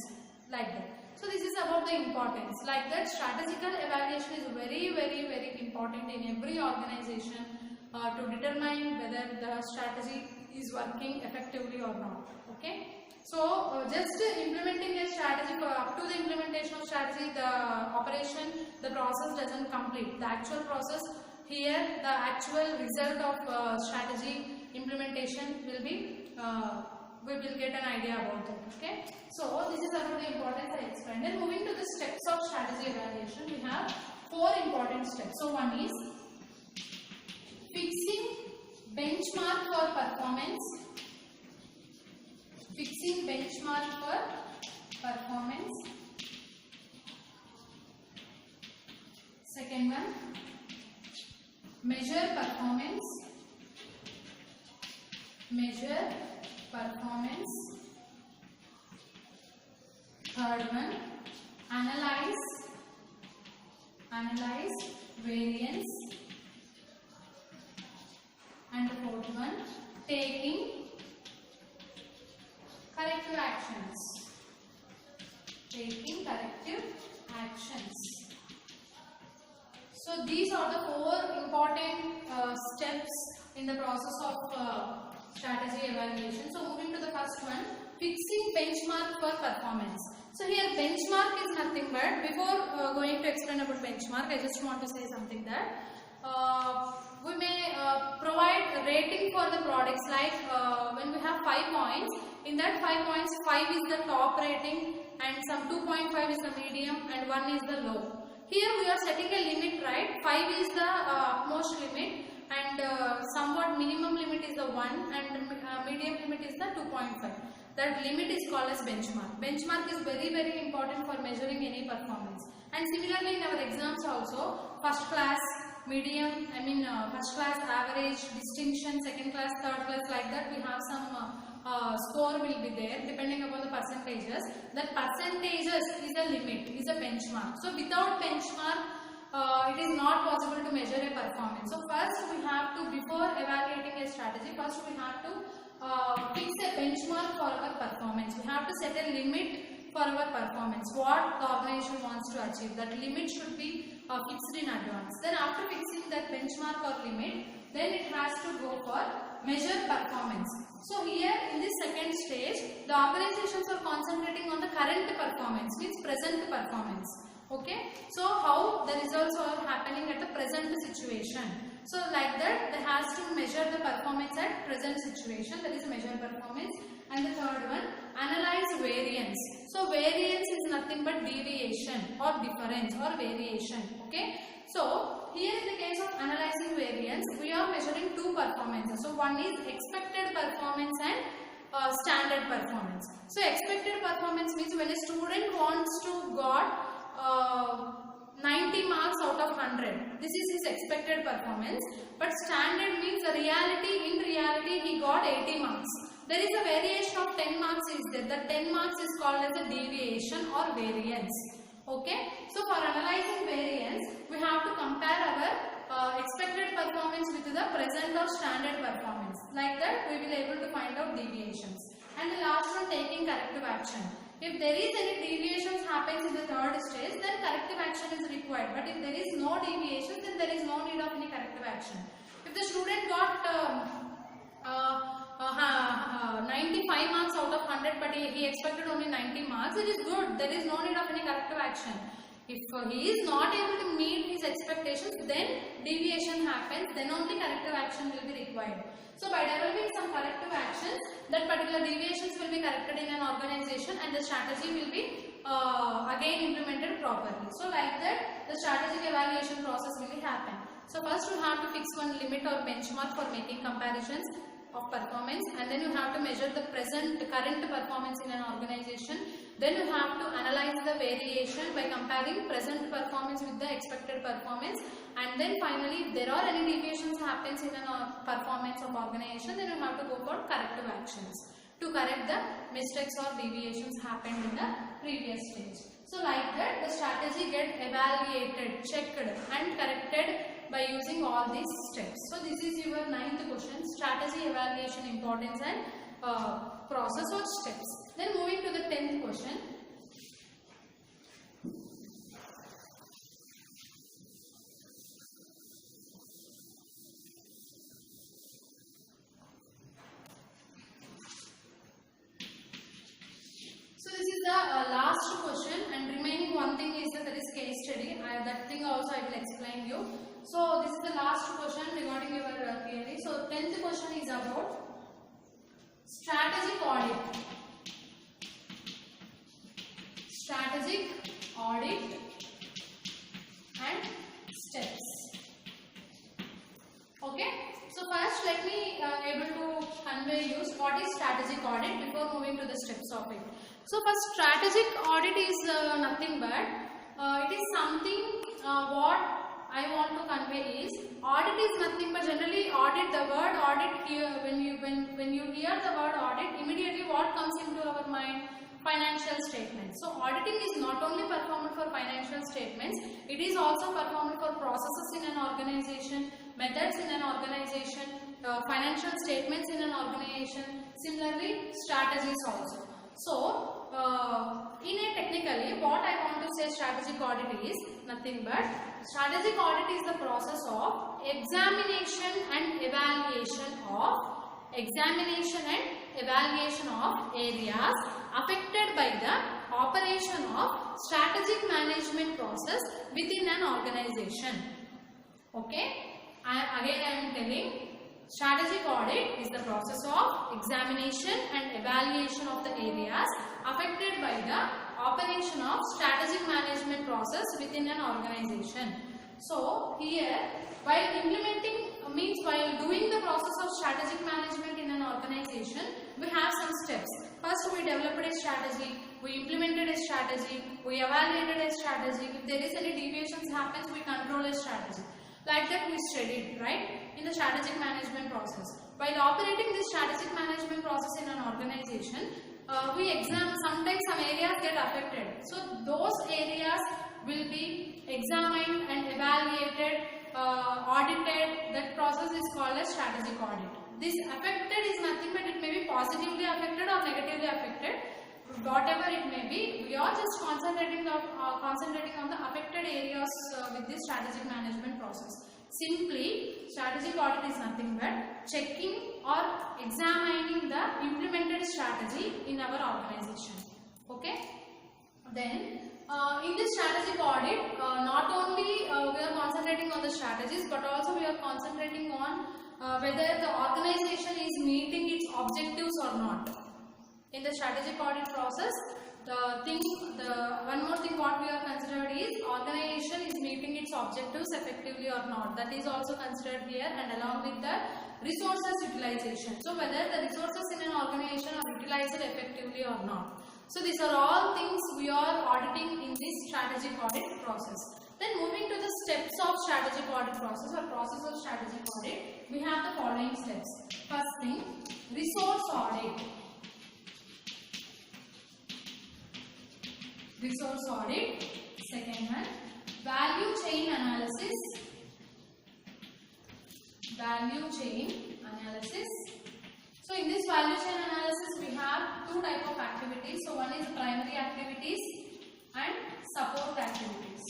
[SPEAKER 1] like that. So this is about the importance, like that strategical evaluation is very, very, very important in every organization to determine whether the strategy is working effectively or not. Okay. So just implementing a strategy, up to the implementation of strategy, the operation, the process doesn't complete. The actual process here, the actual result of strategy implementation will be, we will get an idea about it. Okay. So this is about the importance I explained. Then moving to the steps of strategy evaluation, we have 4 important steps. So one is fixing benchmark for performance. Fixing benchmark for performance. Second one, measure performance. Measure performance. Third one, analyze variance. And the fourth one, taking corrective actions. Taking corrective actions. So these are the 4 important steps in the process of strategy evaluation. So moving to the first one, fixing benchmark for performance. So here benchmark is nothing but, before going to explain about benchmark, I just want to say something that we may provide a rating for the products, like when we have 5 points, in that 5 points, 5 is the top rating and some 2.5 is the medium and 1 is the low. Here we are setting a limit, right? 5 is the utmost limit, and somewhat minimum limit is the 1 and medium limit is the 2.5. That limit is called as benchmark. Benchmark is very, very important for measuring any performance. And similarly in our exams also, first class, first class, average, distinction, second class, third class, like that we have some score will be there depending upon the percentages. That percentages is a limit, is a benchmark. So without benchmark, it is not possible to measure a performance. So first we have to, before evaluating a strategy, first we have to fix a benchmark for our performance. We have to set a limit for our performance, what the organization wants to achieve. That limit should be fixed in advance. Then after fixing that benchmark or limit, then it has to go for measure performance. So here in this second stage, the organizations are concentrating on the current performance, means present performance. Okay, so how the results are happening at the present situation. So like that, they has to measure the performance at present situation, that is measure performance. And the third one, analyze variance. So variance is nothing but deviation or difference or variation. Okay, so here in the case of analyzing variance, we are measuring two performances. So one is expected performance and standard performance. So expected performance means when a student wants to got 90 marks out of 100. This is his expected performance. But standard means the reality, in reality he got 80 marks. There is a variation of 10 marks is there. The 10 marks is called as a deviation or variance. Okay. So for analyzing variance, we have to compare our expected performance with the present or standard performance. Like that we will able to find out deviations. And the last one, taking corrective action. If there is any deviations happens in the third stage, then corrective action is required. But if there is no deviation, then there is no need of any corrective action. If the student got 95 marks out of 100, but he expected only 90 marks, it is good. There is no need of any corrective action. If he is not able to meet his expectations, then deviation happens, then only corrective action will be required. So by developing some corrective actions, that particular deviations will be corrected in an organization and the strategy will be again implemented properly. So like that, the strategic evaluation process will happen. So first you have to fix one limit or benchmark for making comparisons of performance, and then you have to measure the current performance in an organization. Then you have to analyze the variation by comparing present performance with the expected performance, and then finally if there are any deviations happens in a performance of organization, then you have to go for corrective actions to correct the mistakes or deviations happened in the previous stage. So like that, the strategy get evaluated, checked and corrected by using all these steps. So this is your 9th question, strategy evaluation importance and process or steps. Then moving to the 10th question. So this is the last question, and remaining one thing is that there is case study. That thing also I will explain you. So this is the last question regarding your theory. So 10th question is about strategic audit. Strategic audit and steps. Okay. So first let me able to convey you what is strategic audit before moving to the steps of it. So first, strategic audit is nothing but it is something what I want to convey is audit is nothing but generally audit, the word audit here, when you hear the word audit, immediately what comes into our mind? Financial statements. So auditing is not only performed for financial statements, it is also performed for processes in an organization, methods in an organization, financial statements in an organization, similarly strategies also. So technically what I want to say strategic audit is nothing but strategic audit is the process of examination and evaluation of areas affected by the operation of strategic management process within an organization. Okay, again I am telling, strategic audit is the process of examination and evaluation of the areas affected by the operation of strategic management process within an organization. So here, while implementing means while doing the process of strategic management in an organization, we have some steps. First, we developed a strategy, we implemented a strategy, we evaluated a strategy. If there is any deviations happens, we control a strategy. Like that we studied, right, in the strategic management process. While operating this strategic management process in an organization, we examine, sometimes some areas get affected. So those areas will be examined and evaluated, audited. That process is called as strategic audit. This affected is nothing but it may be positively affected or negatively affected. Whatever it may be, we are just concentrating on the affected areas with this strategic management process. Simply, strategic audit is nothing but checking or examining the implemented strategy in our organization. Okay. Then, in this strategic audit, not only we are concentrating on the strategies, but also we are concentrating on whether the organization is meeting its objectives or not. In the strategic audit process, one more thing what we are considered is organization is meeting its objectives effectively or not. That is also considered here, and along with the resources utilization. So whether the resources in an organization are utilized effectively or not. So these are all things we are auditing in this strategic audit process. Then moving to the steps of strategic audit process or process of strategic audit, we have the following steps. First thing, resource audit. Resource audit. Second one, value chain analysis. Value chain analysis. So in this value chain analysis, we have two types of activities. So one is primary activities and support activities.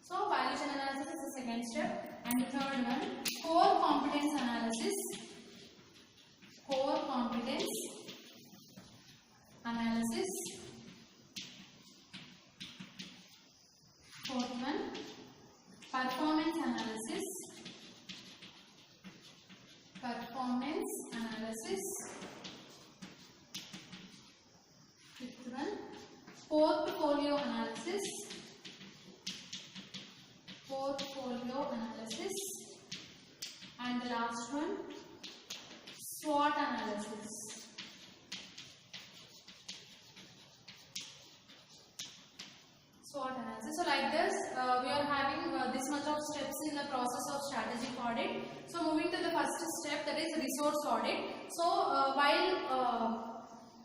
[SPEAKER 1] So value chain analysis is the second step, and the third one, core competence analysis. Core competence analysis. Fourth one, performance analysis. Performance analysis. Fifth one, portfolio analysis. Portfolio analysis. And the last one, SWOT analysis. SWOT analysis. So like this, we are having this much of steps in the process of strategic audit. So moving to the first step, that is resource audit. So while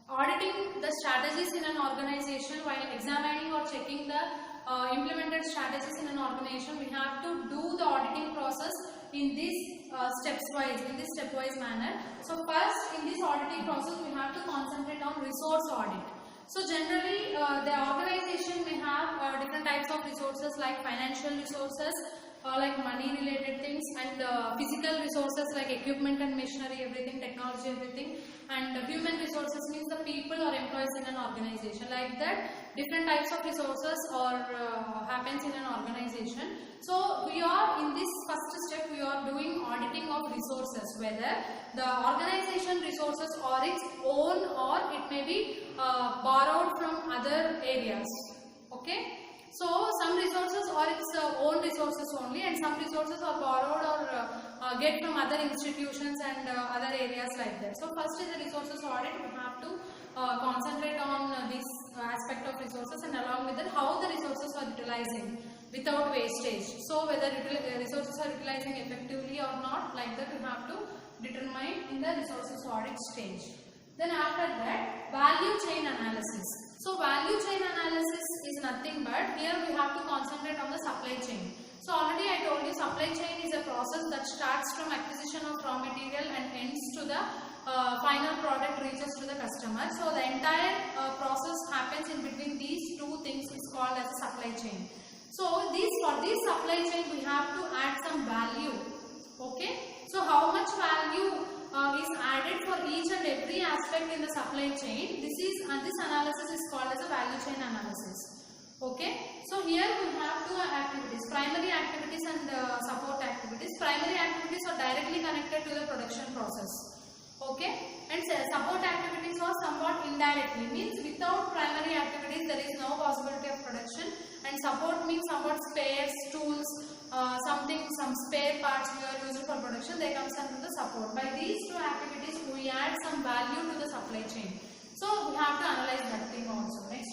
[SPEAKER 1] auditing the strategies in an organization, while examining or checking the implemented strategies in an organization, we have to do the auditing process in this stepwise manner. So first, in this auditing process, we have to concentrate on resource audit. So generally, the organization may have different types of resources like financial resources, like money related things, and physical resources like equipment and machinery, everything, technology, everything, and human resources means the people or employees in an organization. Like that, different types of resources happens in an organization. So we are in this first step, we are doing auditing of resources, whether the organization resources are its own or it may be borrowed from other areas. Okay. So some resources are its own resources only, and some resources are borrowed or get from other institutions and other areas like that. So first is the resources audit. We have to concentrate on this aspect of resources, and along with that how the resources are utilizing without wastage. So whether resources are utilizing effectively or not, like that we have to determine in the resources audit stage. Then after that, value chain analysis. So value chain analysis is nothing but here we have to concentrate on the supply chain. So already I told you supply chain is a process that starts from acquisition of raw material and ends to the final product reaches to the customer. So the entire process happens in between these two things is called as a supply chain. So for this supply chain we have to add some value. Okay. So how much value is added for each and every aspect in the supply chain. This analysis is called as a value chain analysis. Okay. So here we have two activities, primary activities and support activities. Primary activities are directly connected to the production process. Okay. And support activities are somewhat indirectly, means without primary activities there is no possibility of production, and support means somewhat spares, tools, some spare parts we are using for production, they comes under the support. By these two activities we add some value to the supply chain. So we have to analyze that thing also. Next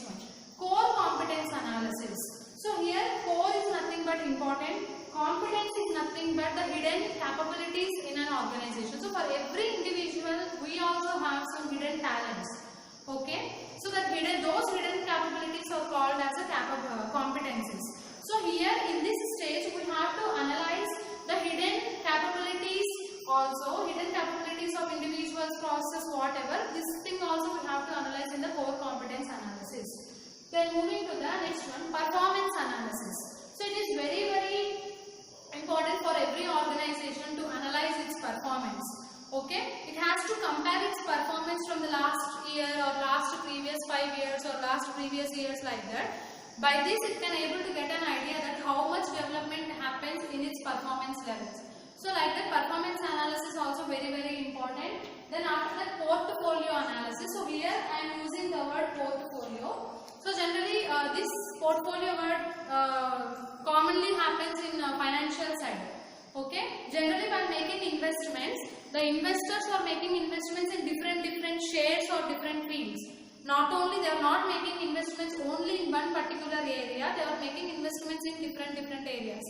[SPEAKER 1] as a competencies. So here in this stage we have to analyze the hidden capabilities also, hidden capabilities of individuals, process, whatever. This thing also we have to analyze in the core competence analysis. Then moving to the next one, performance analysis. So it is very important for every organization to analyze its performance. Okay, it has to compare its performance from the last year or last previous 5 years or last previous years like that. By this it can able to get an idea that how much development happens in its performance levels. So like that, performance analysis also very important. Then after that, portfolio analysis. So here I am using the word portfolio. So generally this portfolio word commonly happens in financial side. Okay, generally by making investments, the investors are making investments in different shares or different fields. Not only they are not making investments only in one particular area, they are making investments in different areas.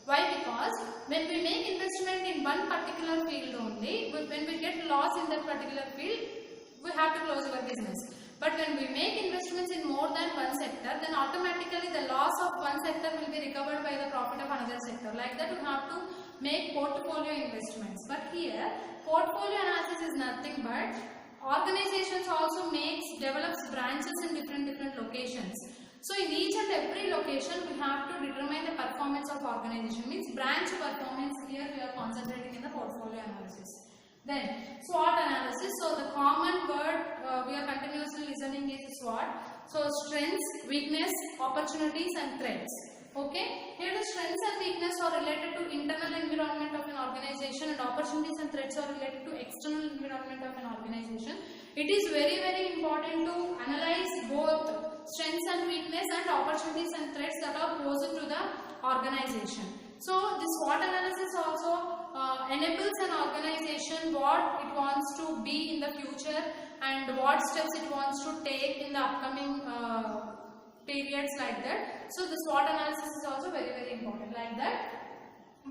[SPEAKER 1] Why? Because when we make investment in one particular field only, when we get loss in that particular field, we have to close our business. But when we make investments in more than one sector, then automatically the loss of one sector will be recovered by the profit of another sector. Like that, we have to make portfolio investments. But here, portfolio analysis is nothing but organizations also develops branches in different locations. So in each and every location, we have to determine the performance of organization. Means branch performance. Here we are concentrating in the portfolio analysis. Then SWOT analysis. So the common word we are continuously listening is SWOT. So strengths, weakness, opportunities and threats. Okay. Here the strengths and weakness are related to internal environment of an organization and opportunities and threats are related to external environment of an organization. It is very important to analyze both strengths and weakness and opportunities and threats that are posed to the organization. So this SWOT analysis also enables an organization what it wants to be in the future and what steps it wants to take in the upcoming periods like that. So the SWOT analysis is also very important. Like that,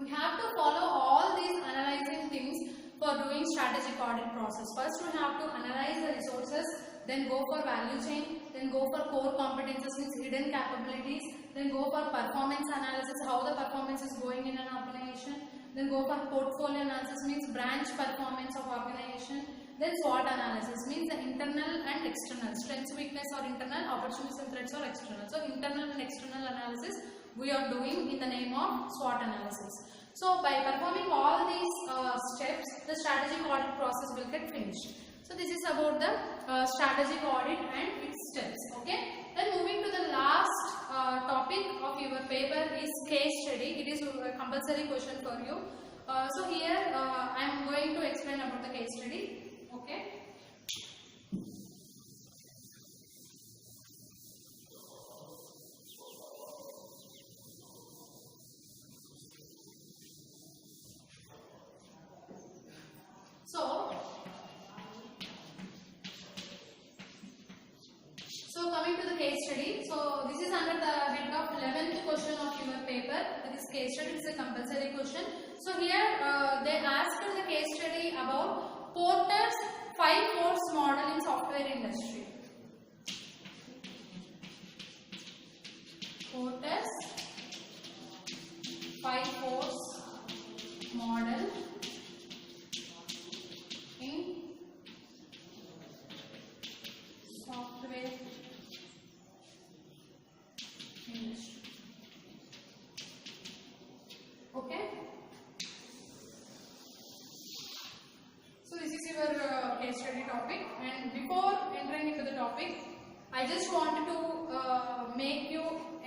[SPEAKER 1] we have to follow all these analyzing things for doing strategic audit process. First we have to analyze the resources, then go for value chain, then go for core competences, means hidden capabilities, then go for performance analysis, how the performance is going in an organization, then go for portfolio analysis, means branch performance of organization, then SWOT analysis, means the internal and external, strengths, weakness or internal, opportunities and threats or external. So internal and external analysis we are doing in the name of SWOT analysis. So by performing all these steps, the strategic audit process will get finished. So this is about the strategic audit and its steps. Okay. Then moving to the last topic of your paper is case study. It is a compulsory question for you. So here I am going to explain about the case study. Okay. So coming to the case study, so this is under the head of 11th question of your paper. That is case study, it's a compulsory question. So here they asked the case study about Porter's 5-force model in software industry. Porter's 5-force model in software industry. Okay. So this is your case study topic, and before entering into the topic, I just wanted to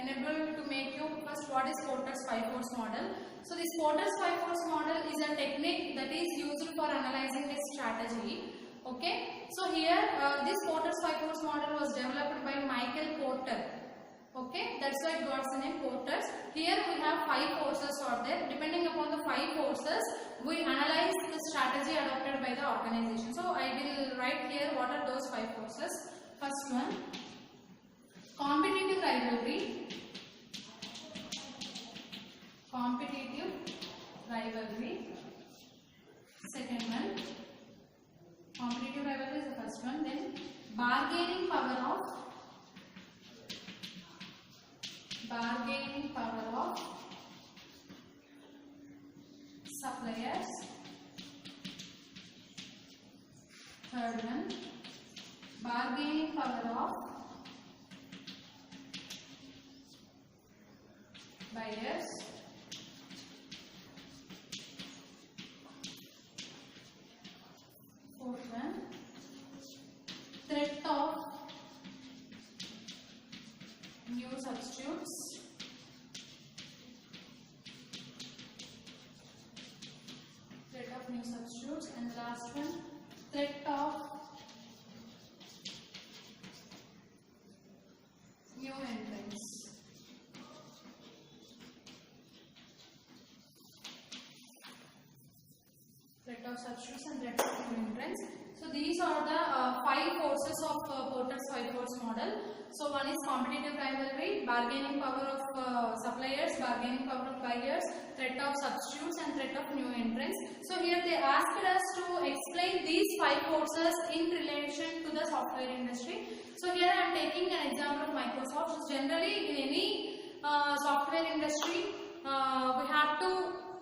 [SPEAKER 1] enable to make you first what is Porter's 5-force model. So this Porter's 5-force model is a technique that is used for analyzing a strategy. Okay. So here this Porter's 5-force model was developed by Michael Porter. Okay, that's why it got the name Porter's. Here we have 5 forces are there. Depending upon the 5 forces, we analyze the strategy adopted by the organization. So I will write here what are those 5 forces. First one, competitive rivalry. Competitive rivalry. Second one, competitive rivalry is the first one. Then bargaining power of bargaining power of suppliers. Third one, bargaining power of buyers. Fourth one, threat of new substitutes. Threat of new substitutes. And the last one, threat of new entrants. Threat of substitutes and threat of new entrants. So these are the 5 forces of Porter's 5 force model. So one is competitive rivalry, bargaining power of suppliers, bargaining power of buyers, threat of substitutes and threat of new entrants. So here they asked us to explain these 5 forces in relation to the software industry. So here I am taking an example of Microsoft. So generally in any software industry we have to,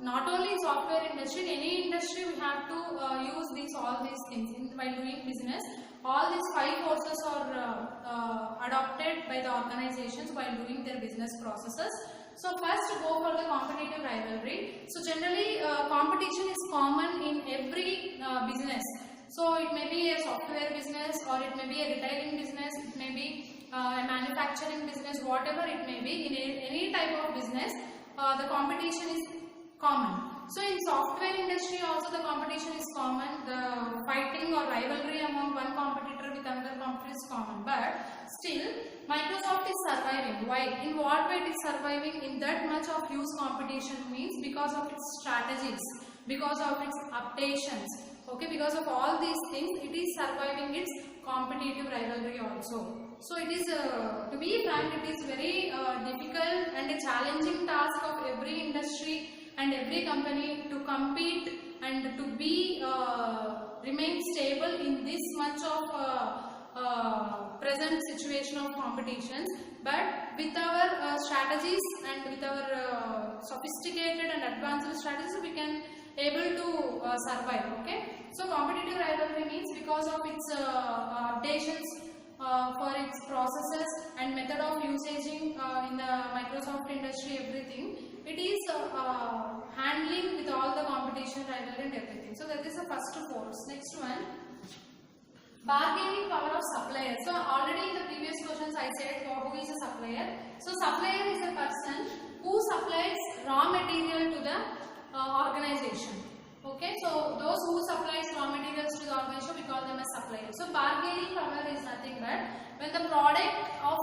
[SPEAKER 1] not only software industry, in any industry we have to use all these things while doing business. All these 5 forces are adopted by the organizations while doing their business processes. So first go for the competitive rivalry. So generally competition is common in every business. So it may be a software business, or it may be a retailing business, it may be a manufacturing business, whatever it may be. In any type of business the competition is common. So in software industry also the competition is common. The fighting or rivalry among one competitor with another competitor is common. But still Microsoft is surviving. Why? In what way it is surviving in that much of huge competition? Means because of its strategies, because of its updations. Okay, because of all these things it is surviving its competitive rivalry also. So it is, to be frank, it is very difficult and a challenging task of every industry and every company to compete and to be remain stable in this much of present situation of competitions. But with our strategies and with our sophisticated and advanced strategies we can able to survive. Okay, so competitive rivalry means because of its updations for its processes and method of usaging in the Microsoft industry, everything it is handling with all the competition, rivalry and everything. So that is the first force. Next one, bargaining power of supplier. So already in the previous questions I said who is a supplier. So supplier is a person who supplies raw material to the organization. Okay, so those who supplies raw materials to the organization we call them as suppliers. So bargaining power is nothing but when the product of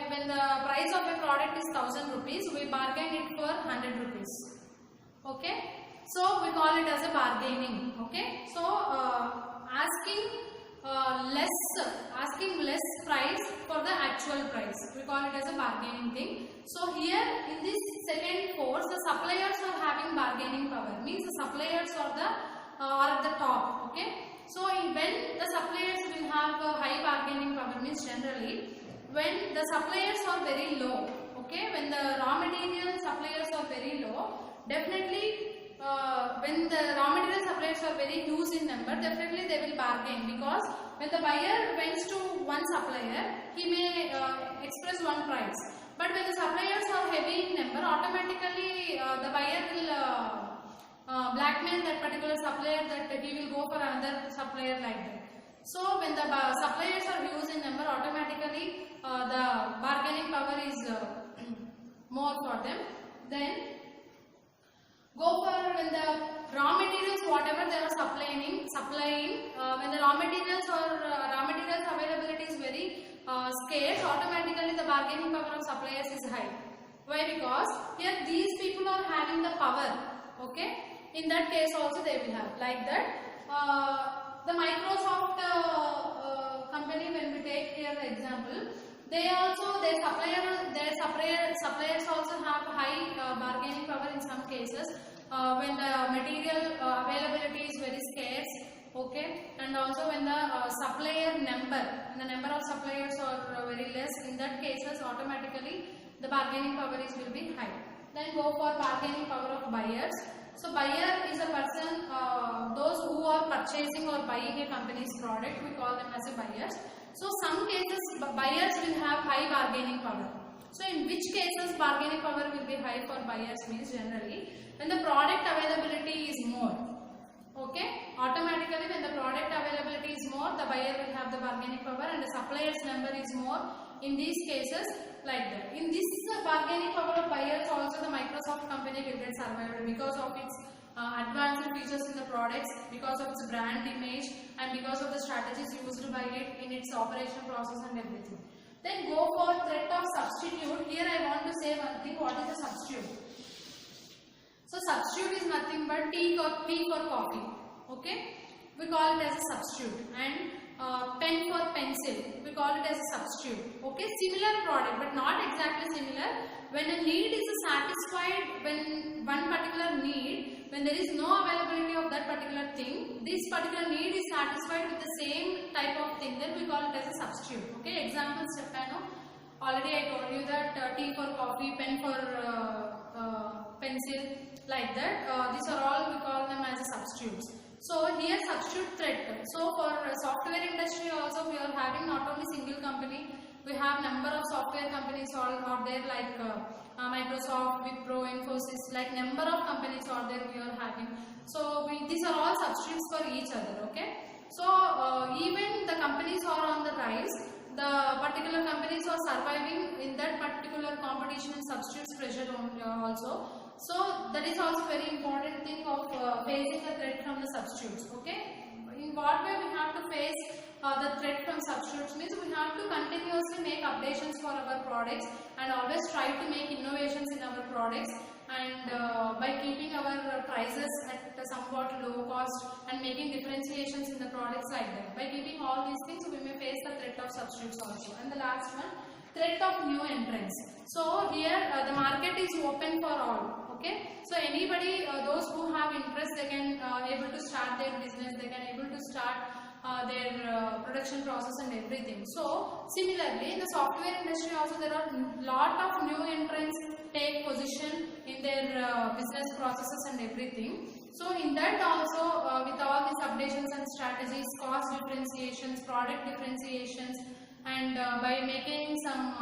[SPEAKER 1] when the price of a product is 1000 rupees, we bargain it for 100 rupees. Okay, so we call it as a bargaining. Okay, so asking less price for the actual price, we call it as a bargaining thing. So here in this second force the suppliers are having bargaining power, means the suppliers are at the top. Okay, so when the suppliers will have a high bargaining power means generally when the suppliers are very low. Okay, when the raw material suppliers are very low, definitely when the raw material suppliers are very huge in number, definitely they will bargain, because when the buyer went to one supplier, he may express one price, but when the suppliers are heavy in number, automatically the buyer will blackmail that particular supplier that he will go for another supplier like that. So when the suppliers are huge in number, automatically the bargaining power is more for them. Then go for when the raw materials whatever they are supplying when the raw materials availability is very scarce, automatically the bargaining power of suppliers is high. Why? Because here these people are having the power. Okay, in that case also they will have like that. The Microsoft company, when we take here the example, they also their suppliers also have high bargaining power in some cases when the material availability is very scarce. Okay, and also when the the number of suppliers are very less, in that cases automatically the bargaining power will be high. Then go for bargaining power of buyers. So buyer is a person, those who are purchasing or buying a company's product, we call them as a buyers. So some cases buyers will have high bargaining power. So in which cases bargaining power will be high for buyers means generally when the product availability is more. Okay, automatically when the product availability is more, the buyer will have the bargaining power and the supplier's number is more. In these cases, like that. In this bargaining power of buyers also the Microsoft company will get survived because of its advanced features in the products, because of its brand image and because of the strategies used by it in its operation process and everything. Then go for threat of substitute. Here I want to say one thing, what is a substitute? So substitute is nothing but tea for coffee. Okay, we call it as a substitute. And pen for pencil, we call it as a substitute. Okay, similar product but not exactly similar. When a need is satisfied, when one particular need, when there is no availability of that particular thing, this particular need is satisfied with the same type of thing, then we call it as a substitute. Okay, example Stefano. Already I told you that tea for coffee, pen for pencil, like that. These are all we call them as a substitutes. So here substitute threat. So for software industry also we are having not only single company, we have number of software companies all out there like Microsoft, Wipro, Infosys, like number of companies out there we are having. So these are all substitutes for each other. Okay. So even the companies are on the rise, the particular companies are surviving in that particular competition and substitutes pressure also. So that is also very important thing of facing the threat from the substitutes. Okay, in what way we have to face the threat from substitutes means we have to continuously make updations for our products and always try to make innovations in our products, and by keeping our prices at a somewhat low cost and making differentiations in the products like that. By keeping all these things we may face the threat of substitutes also. And the last one, threat of new entrants. So here the market is open for all. Okay, so anybody, those who have interest, they can able to start their business, they can able to start their production process and everything. So similarly in the software industry also there are lot of new entrants take position in their business processes and everything. So in that also with all these updations and strategies, cost differentiations, product differentiations, and by making some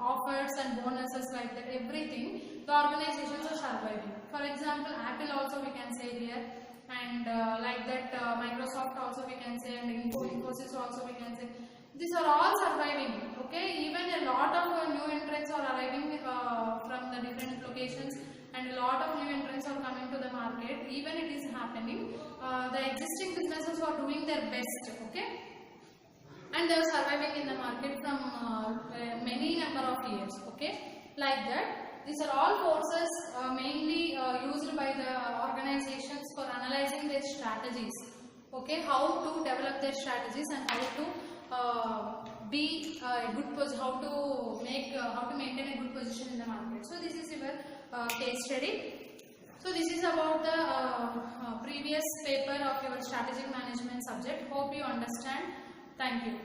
[SPEAKER 1] offers and bonuses like that, everything, the organizations are surviving. For example, Apple also we can say here, and like that Microsoft also we can say, and Infosys also we can say. These are all surviving. Okay, even a lot of new entrants are arriving from the different locations, and a lot of new entrants are coming to the market. Even it is happening, the existing businesses are doing their best. Okay, and they are surviving in the market from many number of years. Okay, like that. These are all courses mainly used by the organizations for analyzing their strategies. Okay, how to develop their strategies and how to be a good position, how to maintain a good position in the market. So this is your case study. So this is about the previous paper of your strategic management subject. Hope you understand. Thank you.